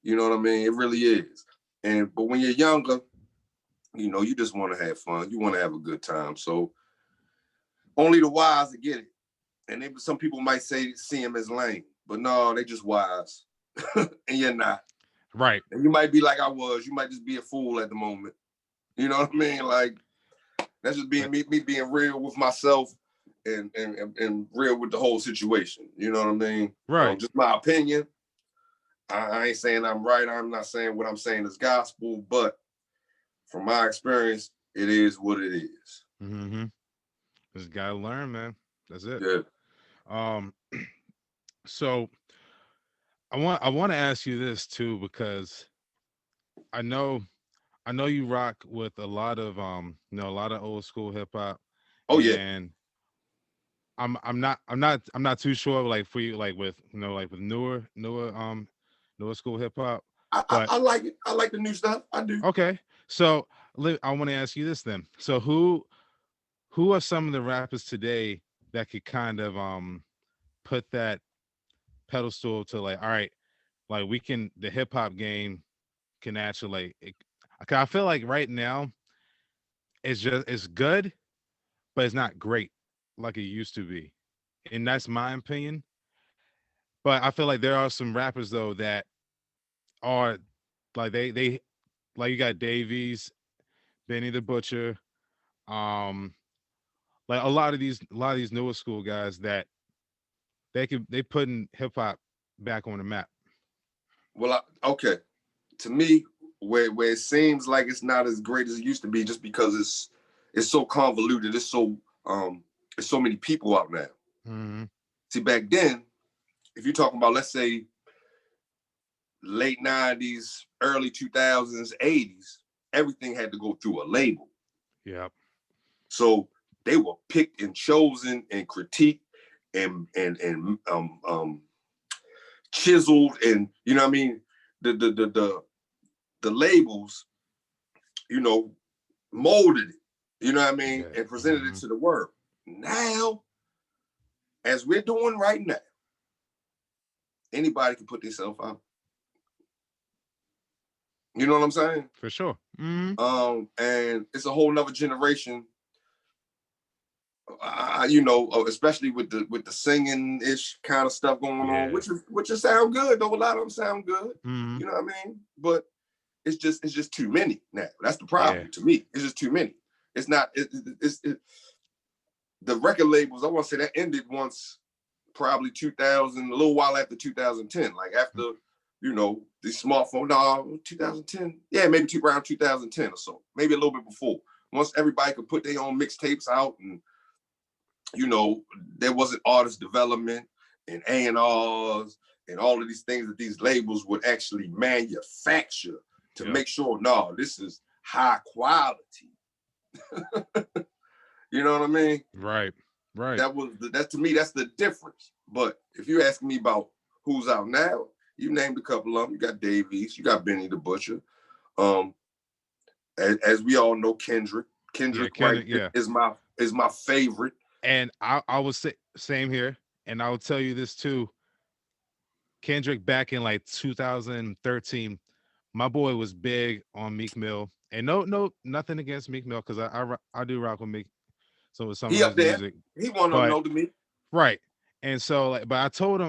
S2: You know what I mean? It really is. But when you're younger, you just want to have fun. You want to have a good time. So only the wise to get it. And some people might see him as lame, but no, they just wise, and you're not.
S1: Right.
S2: And you might be like I was. You might just be a fool at the moment. You know what I mean? Like, that's just being me being real with myself and real with the whole situation. You know what I mean?
S1: Right.
S2: Just my opinion. I ain't saying I'm right. I'm not saying what I'm saying is gospel, but from my experience, it is what it is.
S1: Mm-hmm. Just gotta learn, man. That's it.
S2: Yeah.
S1: Um. So I want to ask you this too, because I know I know you rock with a lot of a lot of old school hip hop,
S2: Oh yeah.
S1: and I'm not too sure, like, for you, like, with like with newer school hip hop, but
S2: I like it. I like the new stuff. I do.
S1: okay. So I want to ask you this then. So who are some of the rappers today that could kind of put that pedestal to, like, all right, like, we can, the hip hop game can actually, like, 'cause I feel like right now it's good, but it's not great like it used to be, and that's my opinion. But I feel like there are some rappers though that are, like, they like, you got Davies, Benny the Butcher, um, like a lot of these newer school guys that they putting hip hop back on the map.
S2: Well, okay. To me, where it seems like it's not as great as it used to be, just because it's so convoluted. It's so many people out now.
S1: Mm-hmm.
S2: See, back then, if you're talking about, let's say, late 90s, early 2000s, 80s, everything had to go through a label.
S1: Yep.
S2: So they were picked and chosen and critiqued and chiseled, and what I mean, the labels, you know, molded it, what I mean,
S1: Yeah.
S2: and presented it
S1: Mm-hmm.
S2: to the world. Now, as we're doing right now, anybody can put themselves out. You know what I'm saying?
S1: For sure. Mm-hmm.
S2: And it's a whole nother generation, especially with the singing ish kind of stuff going on,
S1: Yeah.
S2: which is sound good though. A lot of them sound good.
S1: Mm-hmm.
S2: You know what I mean? But it's just too many now. That's the
S1: Yeah.
S2: problem to me. It's just too many. It's not. The record labels. I want to say that ended once, probably 2000, a little while after 2010, like after the smartphone. No, 2010. Yeah, maybe around 2010 or so. Maybe a little bit before. Once everybody could put their own mixtapes out, and there wasn't artist development and A&Rs and all of these things that these labels would actually manufacture to
S1: Yep.
S2: make sure, no, this is high quality. You know what I mean?
S1: Right. Right.
S2: That to me, that's the difference. But if you're asking me about who's out now, you named a couple of them. You got Davies, you got Benny the Butcher. Um, as we all know, Kendrick.
S1: Yeah.
S2: Kendrick right
S1: Kendrick. Yeah.
S2: is my favorite.
S1: And I was say same here, and I will tell you this too. Kendrick back in like 2013, my boy was big on Meek Mill. And no, nothing against Meek Mill because I do rock with Meek, so with some
S2: He
S1: of
S2: up
S1: his
S2: there.
S1: music,
S2: He one of them
S1: but
S2: know to me.
S1: right. And so like, but I told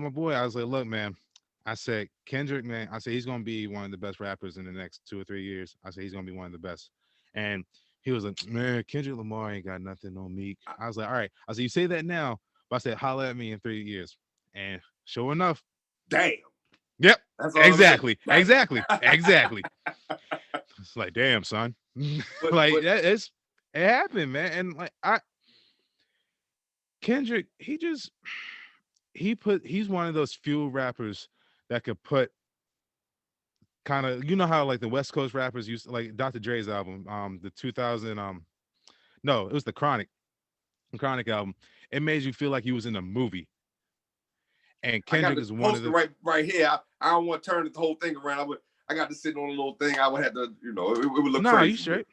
S1: my boy, I was like, look, man, I said Kendrick, man, I said he's gonna be one of the best rappers in the next 2 or 3 years. I said he's gonna be one of the best. And he was like, man, Kendrick Lamar ain't got nothing on Meek. I was like, all right. I said, you say that now, but I said, holla at me in 3 years. And sure enough,
S2: Damn.
S1: yep,
S2: That's all I'm saying.
S1: exactly,
S2: Damn.
S1: exactly, exactly. It's like, damn, son. Like
S2: But
S1: it happened, man. And like Kendrick, he's one of those few rappers that could put kind of, you know how like the West Coast rappers used to, like Dr. Dre's album, the 2000 no, it was the Chronic album. It made you feel like you was in a movie. And
S2: I got
S1: Kendrick
S2: the
S1: is one of
S2: poster
S1: the
S2: right here. I don't want to turn the whole thing around. I got to sit on a little thing. I would have to, it would look
S1: no, you
S2: crazy.
S1: straight.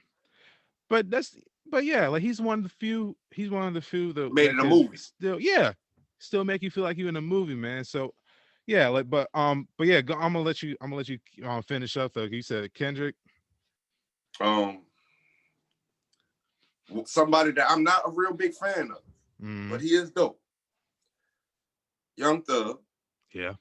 S1: But but yeah, like he's one of the few
S2: Made
S1: that
S2: it a
S1: could
S2: movie.
S1: still make you feel like you're in a movie, man. So yeah, like but yeah, I'm gonna let you finish up though. You said Kendrick.
S2: Um, Somebody that I'm not a real big fan of,
S1: Mm-hmm.
S2: but he is dope. Young Thug.
S1: Yeah.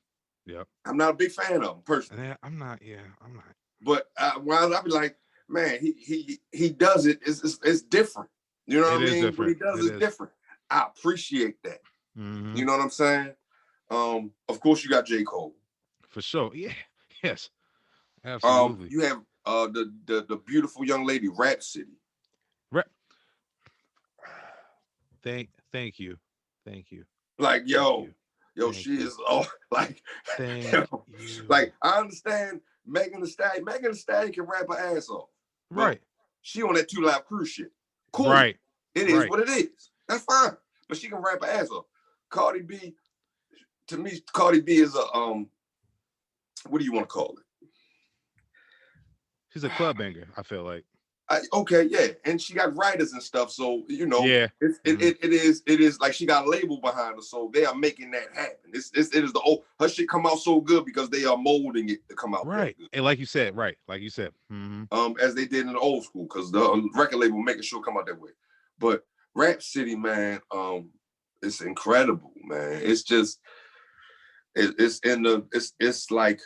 S1: Yeah.
S2: I'm not a big fan of him personally.
S1: I'm not. Yeah, I'm not.
S2: But while I be like, man, he does it. It's different. You know
S1: It
S2: what I
S1: is
S2: mean? What he
S1: different.
S2: does
S1: It
S2: is
S1: is.
S2: different. I appreciate that.
S1: Mm-hmm.
S2: You know what I'm saying? Of course, you got J. Cole.
S1: For sure. Yeah. Yes. Absolutely.
S2: You have the beautiful young lady, Rhapsody.
S1: Re- thank you. Thank you.
S2: Like,
S1: Thank you.
S2: she
S1: Thank you.
S2: is like,
S1: Thank you.
S2: like I understand Megan Thee Stallion. Megan Thee Stallion can rap her ass off, but
S1: Right.
S2: she on that 2 Live Crew shit. Cool.
S1: Right.
S2: It is
S1: Right.
S2: what it is. That's fine. But she can rap her ass off. Cardi B, to me, Cardi B is a what do you want to call it?
S1: She's a club banger, I feel like.
S2: Okay, yeah, and she got writers and stuff, so
S1: Yeah.
S2: it is like she got a label behind her, so they are making that happen. It is the old her shit come out so good because they are molding it to come out
S1: Right.
S2: that good.
S1: And like you said, right. Like you said. Mm-hmm.
S2: As they did in the old school, because the record label making sure come out that way. But Rap City, man, it's incredible, man. It's just it's like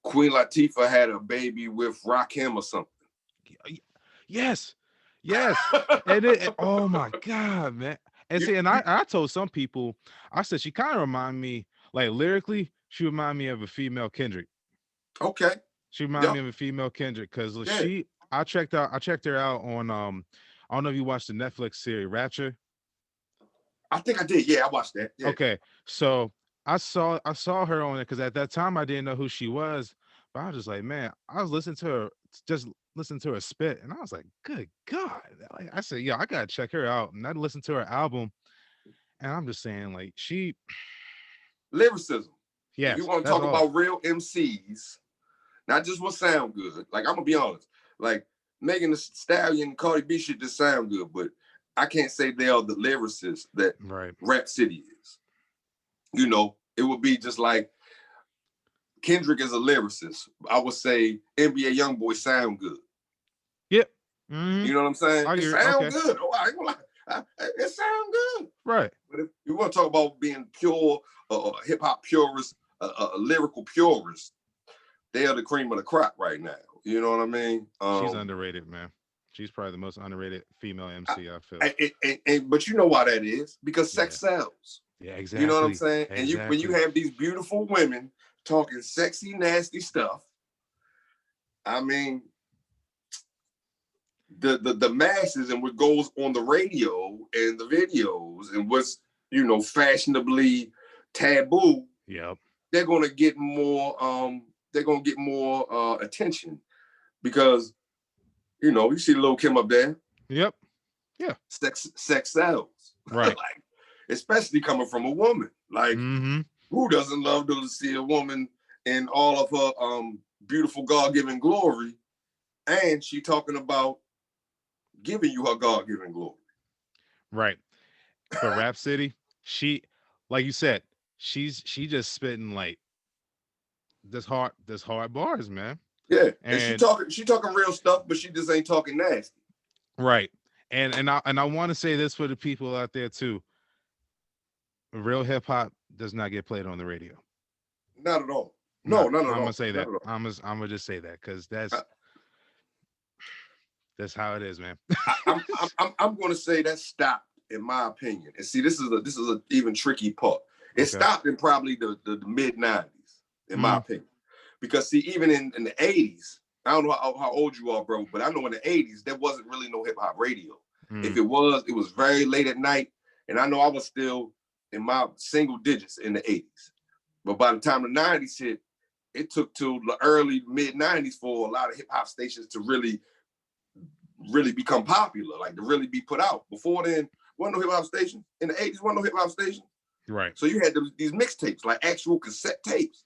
S2: Queen Latifah had a baby with Rakim or something.
S1: Yes. Yes. Oh my God, man. And see, and I told some people, I said she kind of remind me, like lyrically, she remind me of a female Kendrick.
S2: Okay.
S1: She remind me of a female Kendrick because I checked her out on I don't know if you watched the Netflix series Rapture.
S2: I think I did. Yeah, I watched that. Yeah.
S1: Okay. So I saw her on it because at that time I didn't know who she was, but I was just like, man, I was listening to her, just listening to her spit, and I was like, good God. Like, I said, yeah, I gotta check her out. And I listened to her album, and I'm just saying, like,
S2: lyricism.
S1: Yes,
S2: if you want to talk about real MCs, not just what sound good. Like, I'm gonna be honest. Like, Megan Thee Stallion and Cardi B shit just sound good, but I can't say they are the lyricists that Rap City is. It would be just like Kendrick is a lyricist. I would say NBA Youngboy sound good.
S1: Yep. Mm-hmm.
S2: You know what I'm saying? It sound good. Oh, I ain't gonna lie. It sound good.
S1: Right.
S2: But if you want to talk about being pure, hip hop purist, lyrical purist, they are the cream of the crop right now. You know what I mean?
S1: She's underrated, man. She's probably the most underrated female MC I feel.
S2: But you know why that is? Because sex sells.
S1: Yeah, exactly.
S2: You know what I'm saying?
S1: Exactly.
S2: And when you have these beautiful women talking sexy, nasty stuff, I mean, the masses and what goes on the radio and the videos and what's fashionably taboo.
S1: Yep.
S2: They're gonna get more. Attention because you see Lil' Kim up there.
S1: Yep. Yeah.
S2: Sex sells.
S1: Right.
S2: Like, especially coming from a woman. Like, who doesn't love to see a woman in all of her beautiful God-given glory, and she talking about giving you her God-given glory.
S1: Right. For Rap City, she, like you said, she just spitting like this hard bars, man.
S2: Yeah, and
S1: And
S2: she talking real stuff, but she just ain't talking nasty.
S1: right. And I want to say this for the people out there too. Real hip hop does not get played on the radio.
S2: Not at all. No,
S1: Not
S2: not at
S1: I'm gonna
S2: all.
S1: say
S2: Not
S1: that.
S2: at all.
S1: I'm gonna just say that because
S2: I,
S1: that's how it is, man.
S2: I'm going to say that stopped, in my opinion. And see, this is a even tricky part. It
S1: Okay.
S2: stopped in probably the mid '90s, in my
S1: Mm,
S2: opinion, because see, even in the '80s, I don't know how old you are, bro, but I know in the '80s there wasn't really no hip hop radio. If
S1: mm,
S2: it was very late at night, and I know I was still in my single digits in the '80s. But by the time the '90s hit, it took till the early mid '90s for a lot of hip hop stations to really become popular, like to really be put out. Before then, wasn't no hip hop station. In the '80s, wasn't no hip hop station.
S1: right.
S2: So you had these mixtapes, like actual cassette tapes.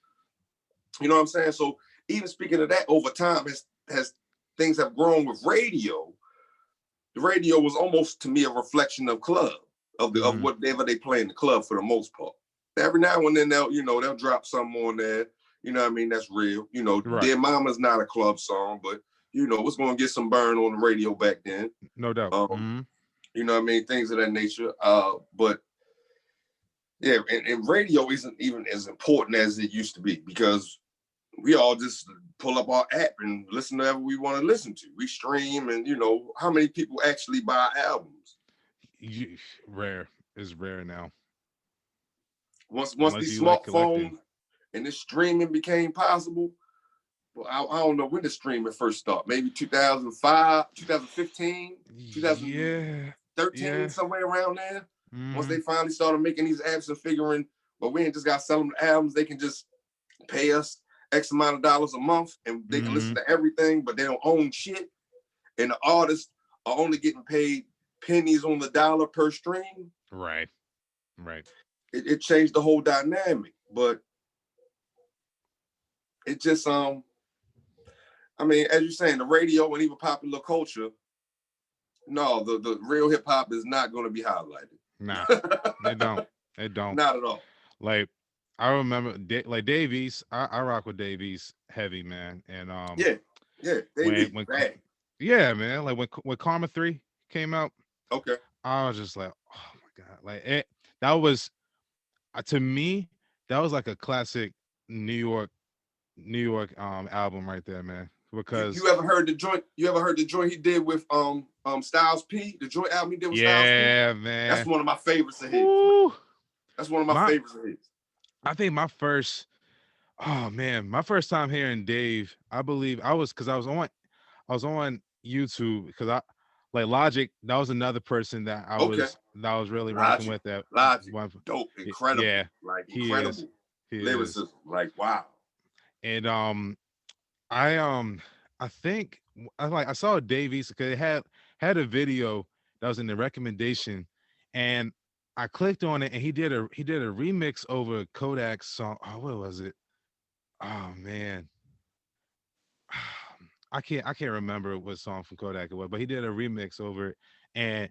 S2: You know what I'm saying? So even speaking of that, over time, has things have grown with radio. The radio was almost to me a reflection of club, of
S1: Mm,
S2: whatever they play in the club for the most part. Every now and then they'll drop something on there. You know what I mean? That's real. You know,
S1: right.
S2: Dear Mama's not a club song, but you know, it's gonna get some burn on the radio back then.
S1: No doubt.
S2: Um,
S1: Mm,
S2: you know what I mean? Things of that nature. But yeah, and radio isn't even as important as it used to be because we all just pull up our app and listen to whatever we want to listen to. We stream, and you know, how many people actually buy albums?
S1: you, rare is rare now,
S2: Once
S1: unless
S2: these
S1: you like collecting.
S2: smartphones and this streaming became possible, well, I don't know when the streaming first started. Maybe 2005, 2015,
S1: Yeah,
S2: 2013,
S1: yeah.
S2: somewhere around there. Once
S1: Mm,
S2: they finally started making these apps and figuring, well, we ain't just got to sell them the albums. They can just pay us X amount of dollars a month and they can listen
S1: mm,
S2: to everything, but they don't own shit. And the artists are only getting paid pennies on the dollar per stream.
S1: right, right.
S2: It changed the whole dynamic. But it just I mean, as you're saying, the radio and even popular culture, no, the real hip hop is not going to be highlighted.
S1: Nah, they don't. They don't.
S2: Not at all.
S1: Like I remember, like Dave East. I rock with Dave East heavy, man. And
S2: Yeah, yeah, they
S1: when
S2: be
S1: when
S2: bad.
S1: yeah, man, like when Karma 3 came out,
S2: Okay.
S1: I was just like, oh my god, like that was to me that was like a classic New York New York album right there, man.
S2: You
S1: Because
S2: ever heard the joint? You ever heard the joint he did with Styles P? The joint album he did with Styles P?
S1: yeah,
S2: That's
S1: man.
S2: one of my favorites of his.
S1: Woo.
S2: That's one of my
S1: My
S2: favorites of his.
S1: I think my first oh man, my first time hearing Dave, I believe I was because I was on YouTube because I like Logic. That was another person
S2: Okay.
S1: that I was really rocking
S2: Logic.
S1: with. That
S2: Logic.
S1: one,
S2: Dope. Incredible.
S1: yeah,
S2: Like
S1: he is,
S2: incredible
S1: he is,
S2: lyricism. Like wow.
S1: and I I think I saw Davies because it had a video that was in the recommendation, and I clicked on it, and he did a remix over Kodak's song. Oh, what was it? Oh man. I can't remember what song from Kodak it was, but he did a remix over it. And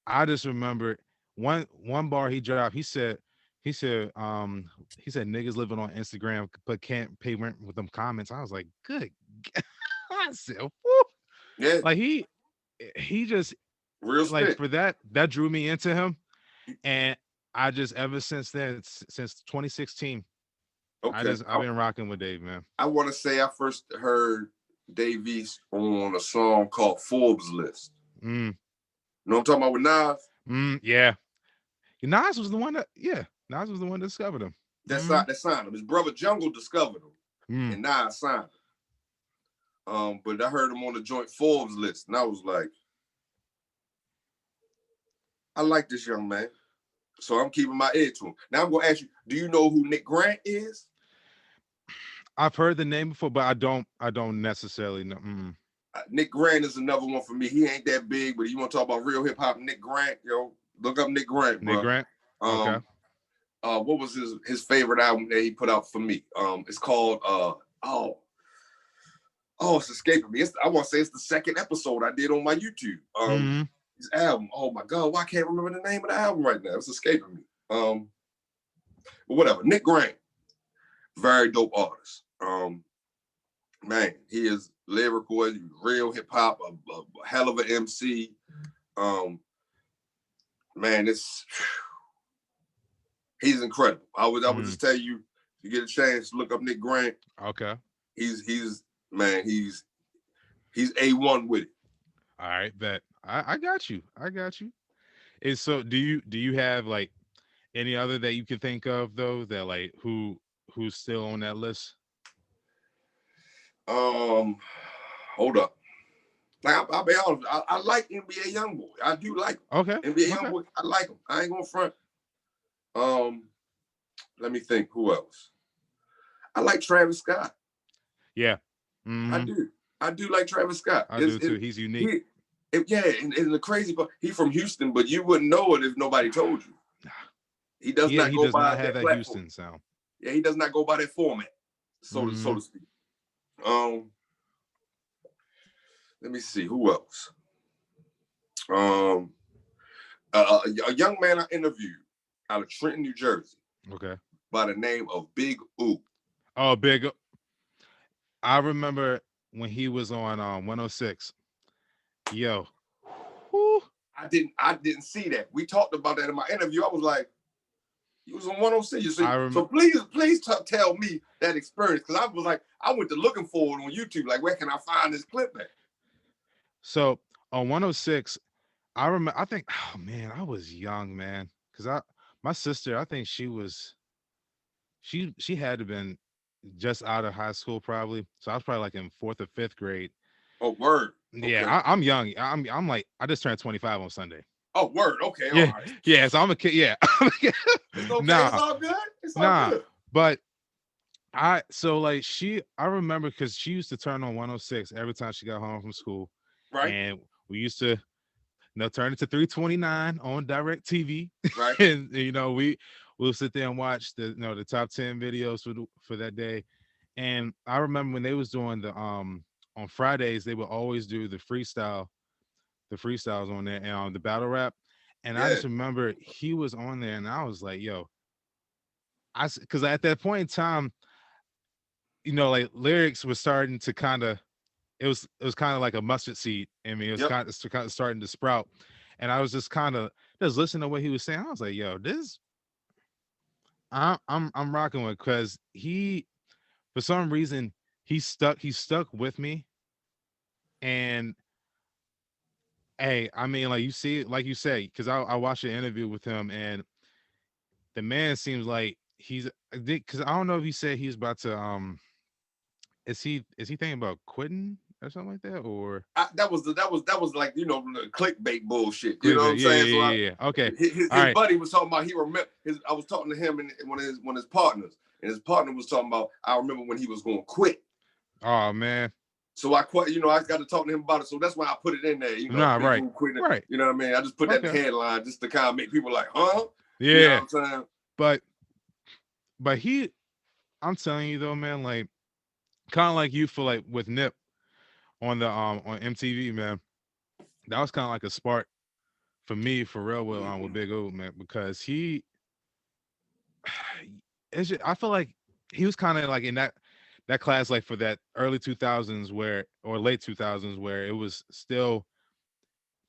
S1: I just remember one bar he dropped, he said niggas living on Instagram but can't pay rent with them comments. I was like, good. I said, whoop.
S2: Yeah.
S1: Like he just
S2: Real
S1: like
S2: spit.
S1: for that drew me into him. And I just ever since then, since 2016,
S2: Okay.
S1: I've been rocking with Dave, man.
S2: I want to say I first heard Dave East on a song called Forbes List.
S1: Mm,
S2: You know what I'm talking about with Nas?
S1: yeah. Nas was the one that, yeah, Nas was the one that discovered him.
S2: That signed him. His brother Jungle discovered him,
S1: Mm.
S2: and Nas signed him. But I heard him on the joint Forbes list, and I was like, I like this young man. So I'm keeping my ear to him. Now I'm gonna ask you, do you know who Nick Grant is?
S1: I've heard the name before, but I don't necessarily know.
S2: Nick Grant is another one for me. He ain't that big, but you want to talk about real hip hop? Nick Grant, look up Nick Grant,
S1: Nick
S2: bro.
S1: Grant. Okay.
S2: What was his favorite album that he put out for me? It's called it's escaping me. I want to say it's the second episode I did on my YouTube. His album. Oh my god, why can't I remember the name of the album right now? It's escaping me. But whatever. Nick Grant, very dope artist. man, he is lyrical, real hip hop, a hell of an MC. Man, he's incredible. I would just tell you, if you get a chance, look up Nick Grant.
S1: Okay.
S2: He's man, he's A1 with it.
S1: All right, bet. I got you. I got you. And so do you have like any other that you can think of though that like who's still on that list?
S2: Hold up. Like I'll be honest, I like NBA YoungBoy. I do like him.
S1: Okay.
S2: NBA YoungBoy, I like him. I ain't gonna front. Let me think. Who else? I like Travis Scott.
S1: Yeah.
S2: I do like Travis Scott.
S1: I do too. He's unique.
S2: And the crazy part, he's from Houston, but you wouldn't know it if nobody told you. He does not go by that platform.
S1: Houston sound.
S2: Yeah, he does not go by that format, so to speak. Let me see who else. A young man I interviewed out of Trenton, New Jersey.
S1: Okay.
S2: By the name of Big Oo.
S1: Oh, Big O. I remember when he was on 106. Yo. Whew.
S2: I didn't see that. We talked about that in my interview. I was like, he was on 106. You see? So please tell me that experience. Because I was like, I went to looking for it on YouTube. Like, where can I find this clip at?
S1: So on 106, I remember, I think, oh man, I was young, man. Because my sister, I think she had to have been just out of high school probably. So I was probably like in 4th or 5th grade.
S2: Oh, word.
S1: Yeah,
S2: okay.
S1: I'm young. I'm like, I just turned 25 on Sunday.
S2: Oh, word. Okay.
S1: Yeah.
S2: All right.
S1: Yeah. So I'm a kid. Yeah.
S2: It's okay. Nah. It's all good. It's all good.
S1: But I remember because she used to turn on 106 every time she got home from school.
S2: Right.
S1: And we used to turn it to 329 on direct TV.
S2: Right.
S1: And we'll sit there and watch the top 10 videos for that day. And I remember when they was doing the on Fridays, they would always do the freestyles on there and the battle rap. And I just remember he was on there and I was like, yo, because at that point in time, like lyrics were starting to kind of, it was kind of like a mustard seed. I mean, it was kind of starting to sprout. And I was just kind of just listening to what he was saying. I was like, yo, I'm rocking with, because he, for some reason, he stuck with me. And hey, I mean, like you see, like you say, because I watched an interview with him, and the man seems like because I don't know if he said he's about to is he thinking about quitting or something like that, or
S2: that was like the clickbait bullshit. You know what I'm saying?
S1: Yeah. Okay.
S2: His buddy was talking about I was talking to him and one of his partners, and his partner was talking about, I remember when he was going to quit.
S1: Oh man.
S2: So I got to talk to him about it. So that's why I put it in there.
S1: Right.
S2: Right. You know what I mean? I just put that in the headline just to kind of make people like, huh?
S1: Yeah.
S2: You know what I'm saying?
S1: But I'm telling you though, man, like kind of like you for like with Nip on the on MTV, man. That was kind of like a spark for me, for real, with Big O, man, because I feel like he was kind of like in that class, like for that early 2000s or late 2000s, where it was still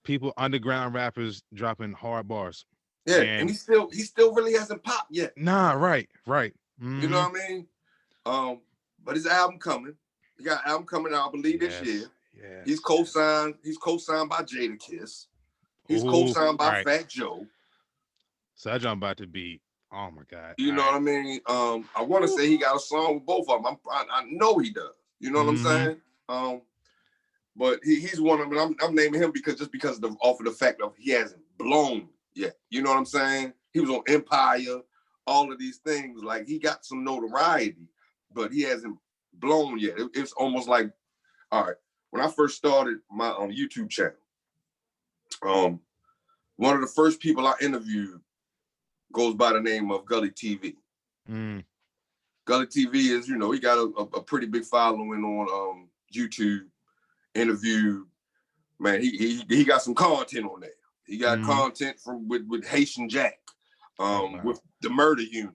S1: people, underground rappers dropping hard bars.
S2: Yeah, and he still really hasn't popped yet.
S1: Nah, right. Mm-hmm.
S2: You know what I mean? But his album coming. He got an album coming out, I believe, this year.
S1: Yeah.
S2: He's co-signed. He's co-signed by Jadakiss. He's co-signed by Fat Joe. So
S1: that jump about to be, oh my God.
S2: You know what I mean? I want to say he got a song with both of them. I know he does. You know what I'm saying? But he's one of them. I'm naming him because of the fact of he hasn't blown yet. You know what I'm saying? He was on Empire, all of these things. Like, he got some notoriety, but he hasn't blown yet. It's almost like, all right, when I first started my YouTube channel, one of the first people I interviewed goes by the name of Gully TV. Gully TV is, he got a pretty big following on YouTube. Interview, man, he got some content on there. He got content with Haitian Jack, with the Murder Unit.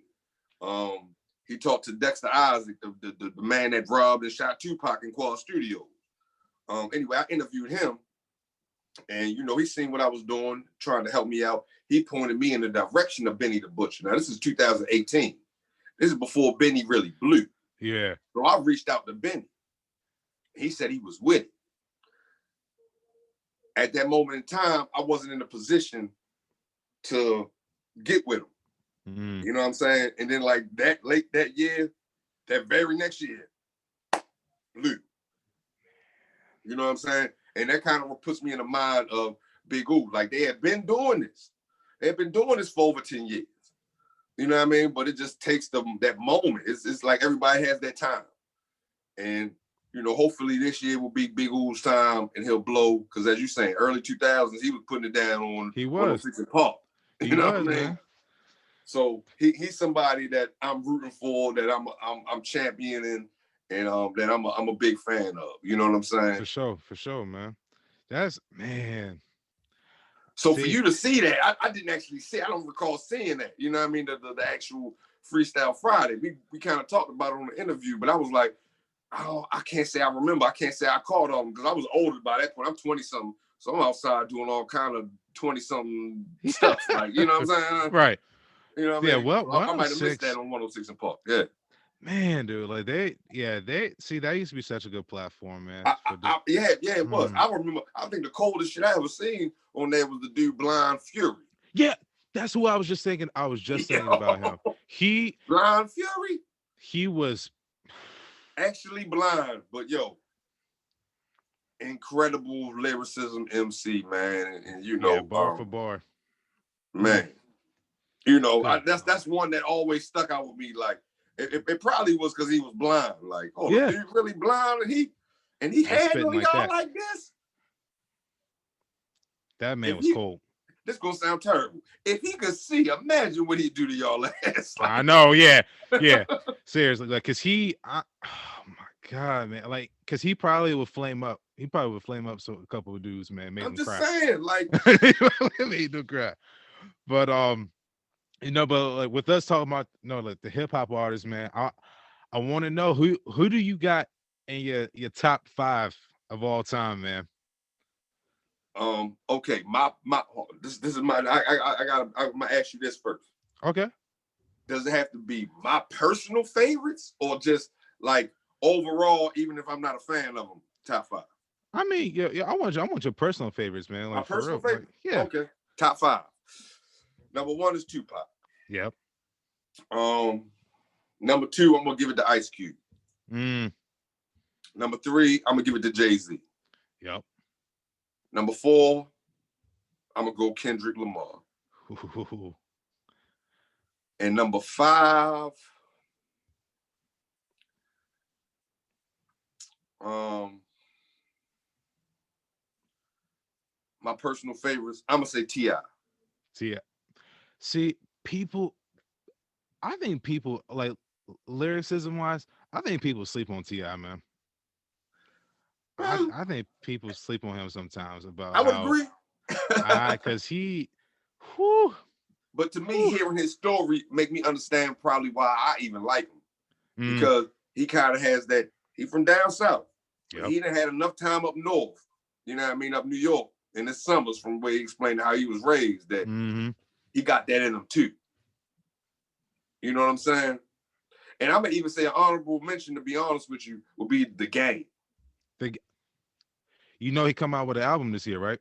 S2: he talked to Dexter Isaac, the man that robbed and shot Tupac in Quad Studios. Anyway, I interviewed him, and he seen what I was doing, trying to help me out. He pointed me in the direction of Benny the Butcher. Now, this is 2018. This is before Benny really blew.
S1: Yeah.
S2: So I reached out to Benny. He said he was with it. At that moment in time, I wasn't in a position to get with him.
S1: Mm-hmm.
S2: You know what I'm saying? And then like that late that year, that very next year, blew. You know what I'm saying? And that kind of puts me in the mind of Big Oo. Like they had been doing this. They had been doing this for over 10 years. You know what I mean? But it just takes them that moment. It's like everybody has that time. And hopefully this year will be Big Oo's time and he'll blow. Because as you saying, early 2000s, he was putting it down on 106 and Park.
S1: You know what I mean?
S2: Man? So he's somebody that I'm rooting for, that I'm championing, and that I'm a big fan of. You know what I'm saying?
S1: For sure, man. That's man.
S2: So for you to see that, I didn't actually see. I don't recall seeing that. You know what I mean? The actual Freestyle Friday. We kind of talked about it on the interview, but I was like, oh, I can't say I remember. I can't say I caught on because I was older by that point. I'm 20-something, so I'm outside doing all kind of 20-something stuff. Like, you know what I'm saying?
S1: Right.
S2: You know what I mean?
S1: Yeah, well,
S2: I might have missed that on 106 and Park. Yeah.
S1: Man, dude, like they see that used to be such a good platform, man.
S2: It was. I remember. I think the coldest shit I ever seen on there was the dude Blind Fury.
S1: Yeah, that's who I was just thinking. I was just thinking about him.
S2: Blind Fury.
S1: He was
S2: actually blind, but incredible lyricism MC, man, and
S1: bar for bar,
S2: man. That's one that always stuck out with me. Like it probably was because he was blind. Like, oh, the dude really blind, and he handling like y'all like this.
S1: That man was cold.
S2: This gonna sound terrible. If he could see, imagine what he'd do to y'all ass.
S1: Like, I know, yeah. Seriously, like, cause oh my God, man, like, cause he probably would flame up. He probably would flame up a couple of dudes, man.
S2: I'm just saying, like,
S1: made them cry. But but like with us talking about like the hip hop artists, man, I want to know who do you got in your top 5 of all time, man?
S2: Okay, this is my I'm gonna ask you this first.
S1: Okay.
S2: Does it have to be my personal favorites or just like overall, even if I'm not a fan of them, top 5?
S1: I mean, yeah, I want your personal favorites, man. Like,
S2: my personal
S1: favorite.
S2: Like, yeah. Okay. Top 5. Number 1 is Tupac.
S1: Yep.
S2: Number 2, I'm gonna give it to Ice Cube. Number 3, I'm gonna give it to Jay-Z.
S1: Yep.
S2: Number 4, I'm gonna go Kendrick Lamar.
S1: Ooh.
S2: And number 5, my personal favorites, I'm gonna say T.I.
S1: See, I think people like lyricism wise, I think people sleep on T.I., man. I think people sleep on him sometimes about
S2: I would agree.
S1: Because whew.
S2: But to me, hearing his story make me understand probably why I even like him. Because he kind of has that, he from down south. Yep. He done had enough time up north, you know what I mean, up New York in the summers, from where he explained how he was raised, that he got that in him too. You know what I'm saying? And I'm gonna even say an honorable mention, to be honest with you, would be The Game.
S1: He come out with an album this year, right?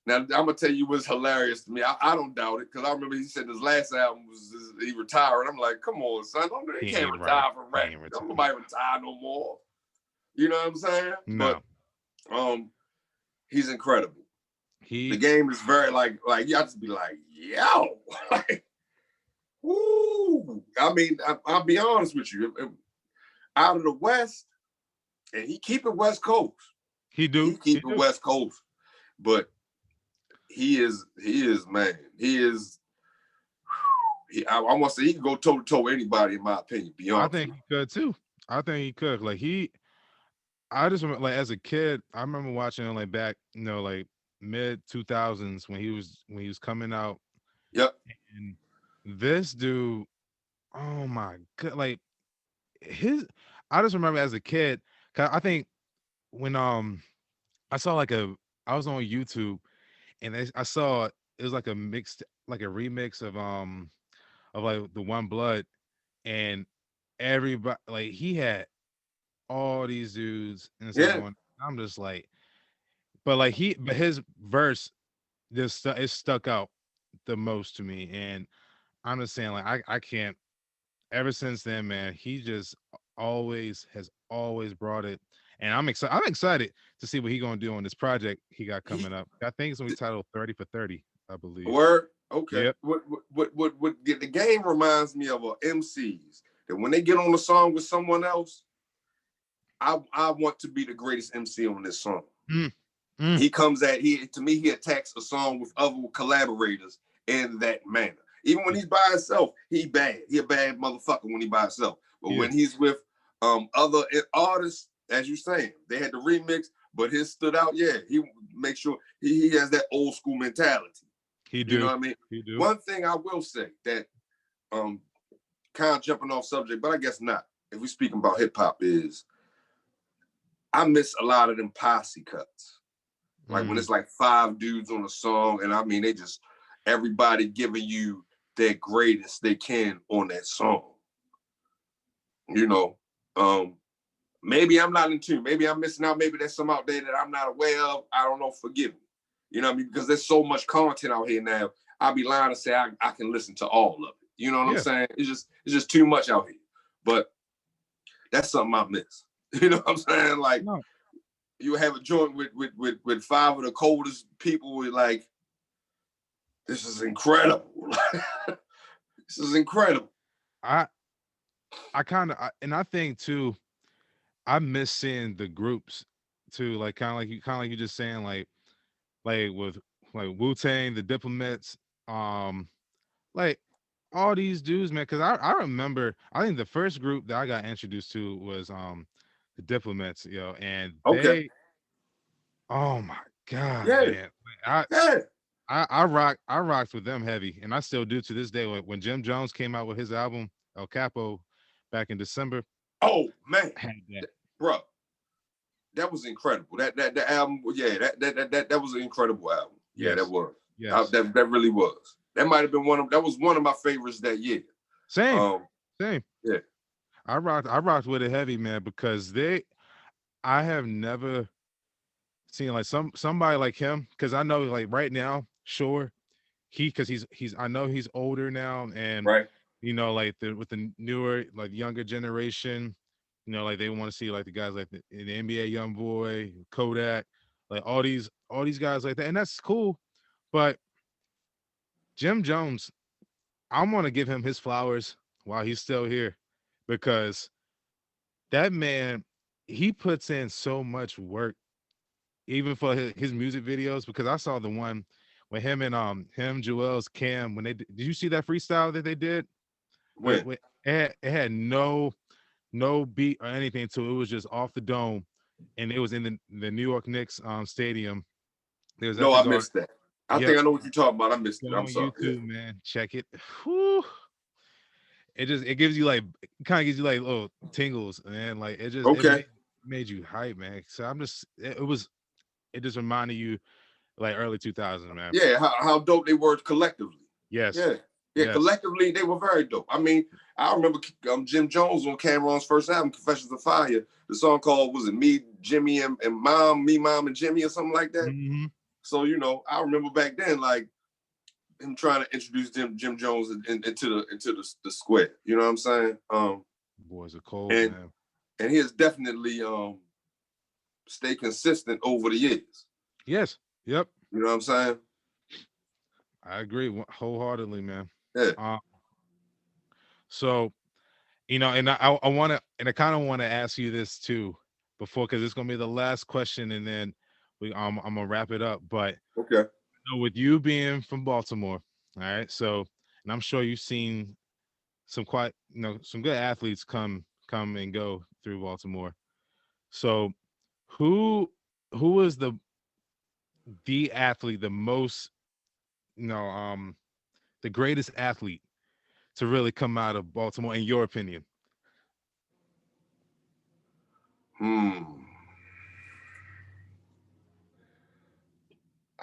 S2: Now, I'm going to tell you what's hilarious to me. I don't doubt it, because I remember he said his last album was he retired. I'm like, come on, son. He can't retire from rap. Don't nobody retire no more. You know what I'm saying?
S1: No.
S2: But he's incredible. The Game is very, like you have to be like, yo. Like, woo. I mean, I'll be honest with you. Out of the West, and he keep it West Coast. He keep it West Coast. But he is, man. I want to say he can go toe to toe with anybody, in my opinion.
S1: I think he could too. I think he could. Like I just remember, like, as a kid, I remember watching him, like, back, like mid 2000s when he was coming out.
S2: Yep.
S1: And this dude, oh my god, like his. I just remember as a kid, 'cause I think when I saw like I was on YouTube and I saw it was like a mixed like a remix of like the One Blood and everybody like he had all these dudes and stuff
S2: Yeah,
S1: on. I'm just like, but like but his verse it stuck out the most to me, and I'm just saying like I can't. Ever since then, man, he just always brought it, and I'm excited. I'm excited to see what he gonna do on this project he got
S2: he
S1: coming up. I think it's gonna be titled 30 for 30, I believe.
S2: word. Okay.
S1: Yep.
S2: The game reminds me of MCs that when they get on a song with someone else, I want to be the greatest MC on this song.
S1: Mm, mm.
S2: He comes at he to me he attacks a song with other collaborators in that manner. Even when he's by himself, he bad. He a bad motherfucker when he by himself. But
S1: He
S2: when
S1: is.
S2: he's with other artists, as you saying, they had the remix, but his stood out. Yeah, he makes sure he has that old school mentality.
S1: He
S2: You know
S1: do.
S2: what I mean?
S1: He do.
S2: One thing I will say that um kind of jumping off subject, but I guess not. If we speaking about hip hop, is I miss a lot of them posse cuts. Like when
S1: Mm.
S2: it's like 5 dudes on a song, and I mean they just everybody giving you their greatest they can on that song. You know, maybe I'm not in tune. Maybe I'm missing out. Maybe there's some out there that I'm not aware of. I don't know. Forgive me. You know what I mean? Because there's so much content out here now. I'll be lying to say I can listen to all of it. You know what I'm
S1: Yeah.
S2: saying? It's just too much out here. But that's something I miss. You know what I'm saying? Like
S1: No.
S2: you have a joint with 5 of the coldest people with like, this is incredible. This is incredible.
S1: I I kind of and I think too. I miss seeing the groups too, like kind of like you just saying like with like Wu Tang, the Diplomats, um, like all these dudes, man. Because I remember, I think the first group that I got introduced to was the Diplomats, and
S2: Okay.
S1: oh my god,
S2: Yeah.
S1: man, like,
S2: Yeah.
S1: I rocked with them heavy, and I still do to this day. When Jim Jones came out with his album El Capo back in December,
S2: Oh man,
S1: I had that.
S2: bro, that was incredible. That album, yeah, that was an incredible album. Yeah, that
S1: Yes,
S2: was.
S1: yes,
S2: That really was. That might have been that was one of my favorites that year.
S1: same,
S2: Um,
S1: same.
S2: yeah,
S1: I rocked with it heavy, man, because I have never seen like somebody like him. Because I know like right now, sure, because he's I know he's older now, and
S2: right.
S1: like with the newer like younger generation, like they want to see like the guys like the NBA young boy, Kodak, like all these guys like that, and that's cool. But Jim Jones, I want to give him his flowers while he's still here, because that man, he puts in so much work, even for his music videos. Because I saw the one with him and Joel's Cam when did you see that freestyle that they did?
S2: When?
S1: It had no beat or anything to it. It was just off the dome, and it was in the New York Knicks stadium. It was at
S2: No,
S1: the
S2: I
S1: Garden.
S2: missed that. I think
S1: Yep,
S2: I know what you're talking about. I missed it.
S1: go
S2: I'm
S1: on
S2: sorry. Yeah.
S1: YouTube, man. Check it. Whew. It gives you like kind of gives you like little tingles, man. Like it
S2: Okay.
S1: made you hype, man. So I'm just it just reminded you like early 2000s, man.
S2: Yeah, how dope they were collectively.
S1: Yes,
S2: Yeah, yeah,
S1: yes.
S2: collectively they were very dope. I mean, I remember Jim Jones on Cameron's first album, Confessions of Fire. The song called was it Me, Jimmy, and Mom, Me, Mom, and Jimmy, or something like that.
S1: Hmm.
S2: So I remember back then like him trying to introduce Jim Jones into the square. You know what I'm saying?
S1: Boys are cold,
S2: And
S1: man.
S2: and he has definitely stayed consistent over the years.
S1: Yes. Yep.
S2: You know what I'm saying?
S1: I agree wholeheartedly, man.
S2: Yeah.
S1: Uh, so and I want to, and I kind of want to ask you this too before, because it's gonna be the last question, and then I'm gonna wrap it up. But
S2: Okay.
S1: with you being from Baltimore, all right. So, and I'm sure you've seen some quite, some good athletes come and go through Baltimore. So, who who is the athlete, the most, the greatest athlete to really come out of Baltimore, in your opinion?
S2: I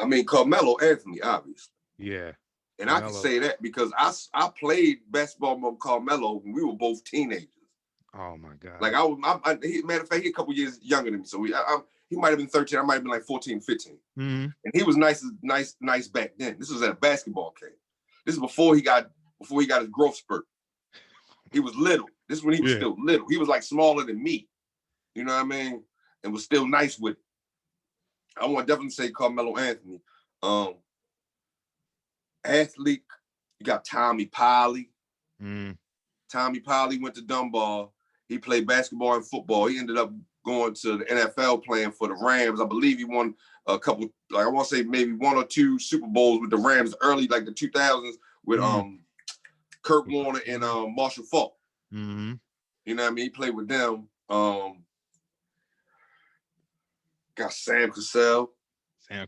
S2: mean, Carmelo Anthony, obviously.
S1: Yeah.
S2: And I can say that because I played basketball with Carmelo when we were both teenagers.
S1: Oh my God.
S2: Like matter of fact, he a couple years younger than me. So he might have been 13. I might have been like 14, 15.
S1: Mm-hmm.
S2: And he was nice back then. This was at a basketball camp. This is before he got his growth spurt. He was little. This is when he was still little. He was like smaller than me. You know what I mean? And was still nice with it. I want to definitely say Carmelo Anthony. Athlete, you got Tommy Polly. Tommy Polly went to Dunbar. He played basketball and football. He ended up going to the NFL playing for the Rams. I believe he won a couple, like I want to say maybe 1 or 2 Super Bowls with the Rams early, like the 2000s with Kurt Warner and Marshall Faulk.
S1: Mm-hmm.
S2: You know what I mean? He played with them. Got Sam Cassell.
S1: Sam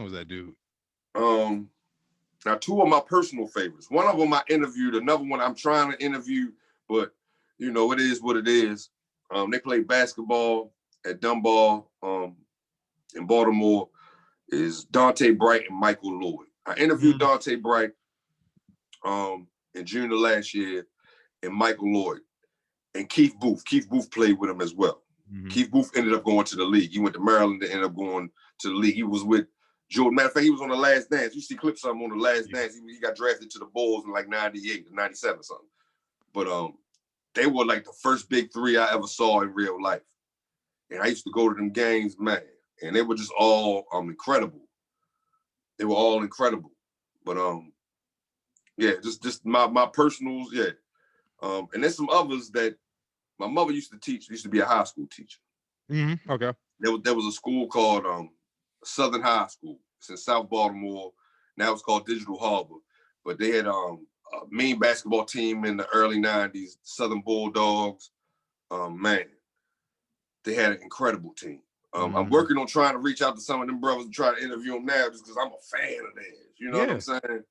S1: was that dude.
S2: Now 2 of my personal favorites. One of them I interviewed, another one I'm trying to interview, but you know, it is what it is. They played basketball at Dunbar in Baltimore, is Dante Bright and Michael Lloyd. I interviewed Dante Bright in June of last year, and Michael Lloyd and Keith Booth. Keith Booth played with him as well. Keith Booth ended up going to the league. He went to Maryland and ended up going to the league. He was with Jordan. Matter of fact, he was on The Last Dance. You see clips of him on The Last Dance. He got drafted to the Bulls in like 98 or 97 or something. But they were like the first big 3 I ever saw in real life. And I used to go to them games, man. And they were just all incredible. They were all incredible. But yeah, just my personals, yeah. And there's some others that my mother used to teach. Used to be a high school teacher.
S1: Okay.
S2: There was a school called Southern High School. It's in South Baltimore. Now it's called Digital Harbor. But they had a mean basketball team in the early 90s, Southern Bulldogs. Man, they had an incredible team. I'm working on trying to reach out to some of them brothers and try to interview them now just because I'm a fan of theirs. You know what I'm saying?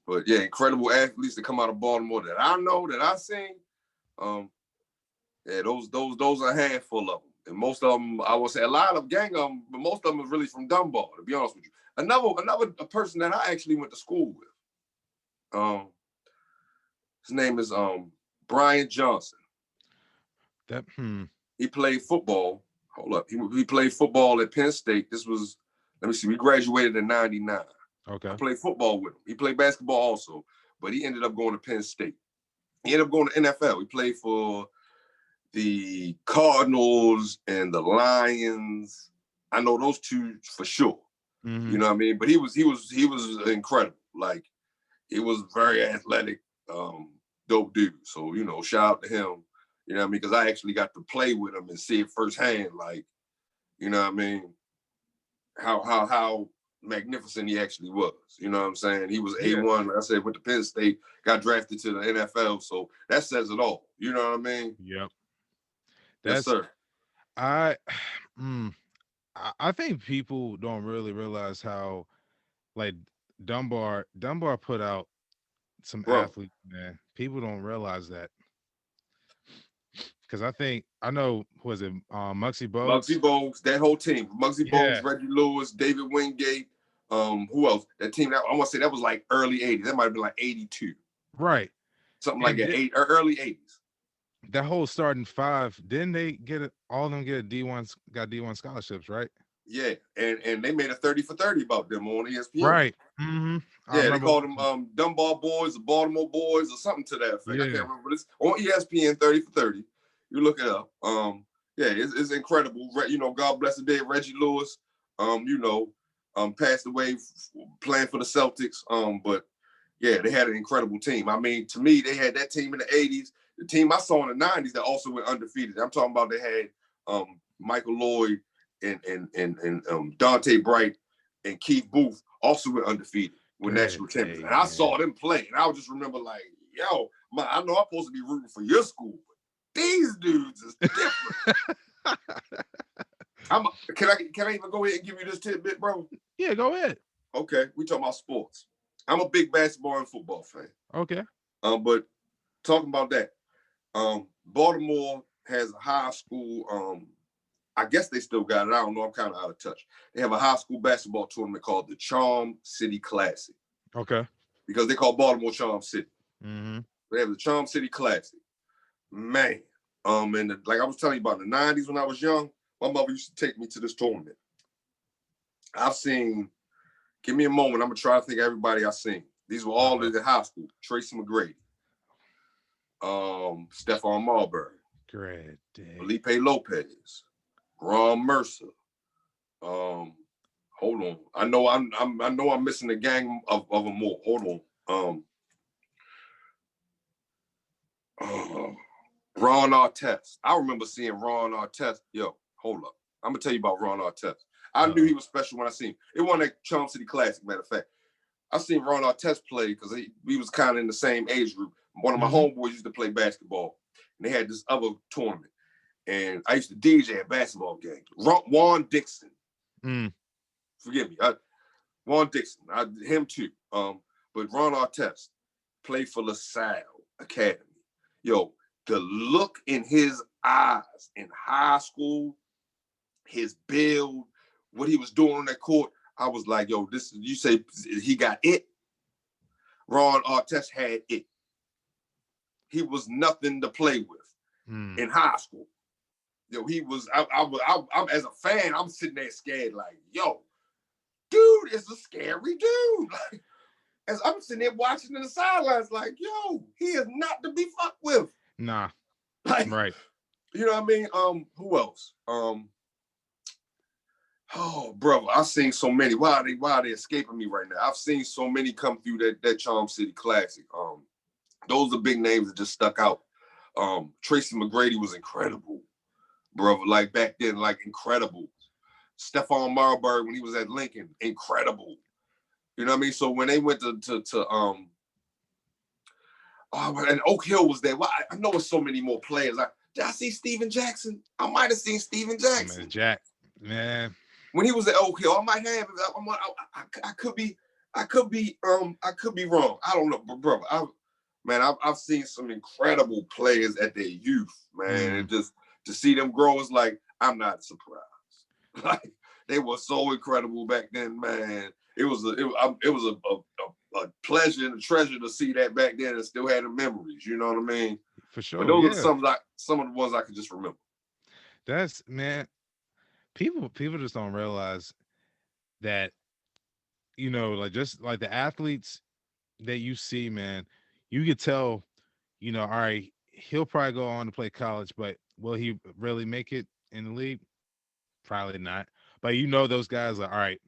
S2: But yeah, incredible athletes that come out of Baltimore that I know, that I've seen. Yeah, those are a handful of them. And most of them, I would say a lot of gang of them, but most of them are really from Dunbar, to be honest with you. Another person that I actually went to school with. His name is Brian Johnson. He played football. Hold up. He played football at Penn State. This was, let me see, we graduated in 99.
S1: Okay.
S2: I played football with him. He played basketball also, but he ended up going to Penn State. He ended up going to NFL. He played for the Cardinals and the Lions. I know those 2 for sure. You know what I mean? But he was incredible. Like, he was very athletic, dope dude. So, you know, shout out to him. You know what I mean? Because I actually got to play with him and see it firsthand. Like, you know what I mean? How magnificent he actually was. You know what I'm saying? He was A1, like I said, went to Penn State, got drafted to the NFL. So that says it all. You know what I mean?
S1: Yep.
S2: Yes, sir.
S1: I think people don't really realize how, like, Dunbar put out some athletes, man. People don't realize that. Because I know, was it Muggsy Bogues?
S2: Muggsy Bogues, that whole team. Muggsy Bogues, Reggie Lewis, David Wingate, who else? That team, I want to say that was like early 80s. That might have been like 82.
S1: Right.
S2: Something like that, early 80s.
S1: That whole starting 5, didn't they get it? All of them get D1 scholarships, right?
S2: Yeah, and they made a 30 for 30 about them on ESPN.
S1: Right.
S2: Yeah, they called them Dunbar Boys or Baltimore Boys or something to that effect. I can't remember. It's on ESPN, 30 for 30. You look it up. Yeah, it's incredible. You know, God bless the dead Reggie Lewis. You know, passed away playing for the Celtics. But yeah, they had an incredible team. I mean, to me, they had that team in the 80s. The team I saw in the 90s that also went undefeated. I'm talking about they had Michael Lloyd and Dante Bright and Keith Booth also went undefeated with national champions. And I saw them play, and I would just remember like, yo, I know I'm supposed to be rooting for your school, but these dudes is different. Can I even go ahead and give you this tidbit, bro?
S1: Yeah, go ahead.
S2: Okay, we talking about sports. I'm a big basketball and football fan.
S1: Okay.
S2: But talking about that, Baltimore has a high school. I guess they still got it. I don't know. I'm kind of out of touch. They have a high school basketball tournament called the Charm City Classic
S1: Okay.
S2: because they call Baltimore Charm City.
S1: Mm-hmm.
S2: They have the Charm City Classic. Man, and like I was telling you about in the '90s when I was young, my mother used to take me to this tournament. I've seen. Give me a moment. I'm gonna try to think of everybody I've seen. These were all in the high school. Tracy McGrady, Stephon Marbury,
S1: Great day.
S2: Felipe Lopez, Ron Mercer. Hold on. I know I'm missing a gang of them more. Hold on. Ron Artest. I remember seeing Ron Artest. Yo, hold up. I'm gonna tell you about Ron Artest. I knew he was special when I seen him. It wasn't a Charm City Classic, matter of fact. I seen Ron Artest play because we was kind of in the same age group. One of my homeboys used to play basketball, and they had this other tournament. And I used to DJ at basketball games. Juan Dixon. Forgive me. Juan Dixon. Him too. But Ron Artest played for LaSalle Academy. Yo, the look in his eyes in high school, his build, what he was doing on that court, I was like, yo, this is, you say he got it? Ron Artest had it. He was nothing to play with in high school. Yo, he was, I'm as a fan, I'm sitting there scared, like, yo, dude is a scary dude. Like, as I'm sitting there watching in the sidelines, like, yo, he is not to be fucked with.
S1: Nah.
S2: Like,
S1: right.
S2: You know what I mean? Who else? Oh, brother, I've seen so many. Why are they escaping me right now? I've seen so many come through that Charm City Classic. Those are big names that just stuck out. Tracy McGrady was incredible, brother. Like back then, like incredible. Stephon Marbury when he was at Lincoln, incredible. You know what I mean? So when they went and Oak Hill was there. Well, I know it's so many more players. Did I see Steven Jackson? I might have seen Steven Jackson.
S1: Man, Jack, man.
S2: When he was at Oak Hill, I might have. I could be wrong. I don't know, but brother, I've seen some incredible players at their youth, man, and just to see them grow is like I'm not surprised. Like they were so incredible back then, man. It was a pleasure and a treasure to see that back then and still had the memories. You know what I mean?
S1: For sure.
S2: But those are some of the ones I can just remember.
S1: That's man. People just don't realize that, like just like the athletes that you see, man, you could tell, all right, he'll probably go on to play college, but will he really make it in the league? Probably not. But those guys are all right.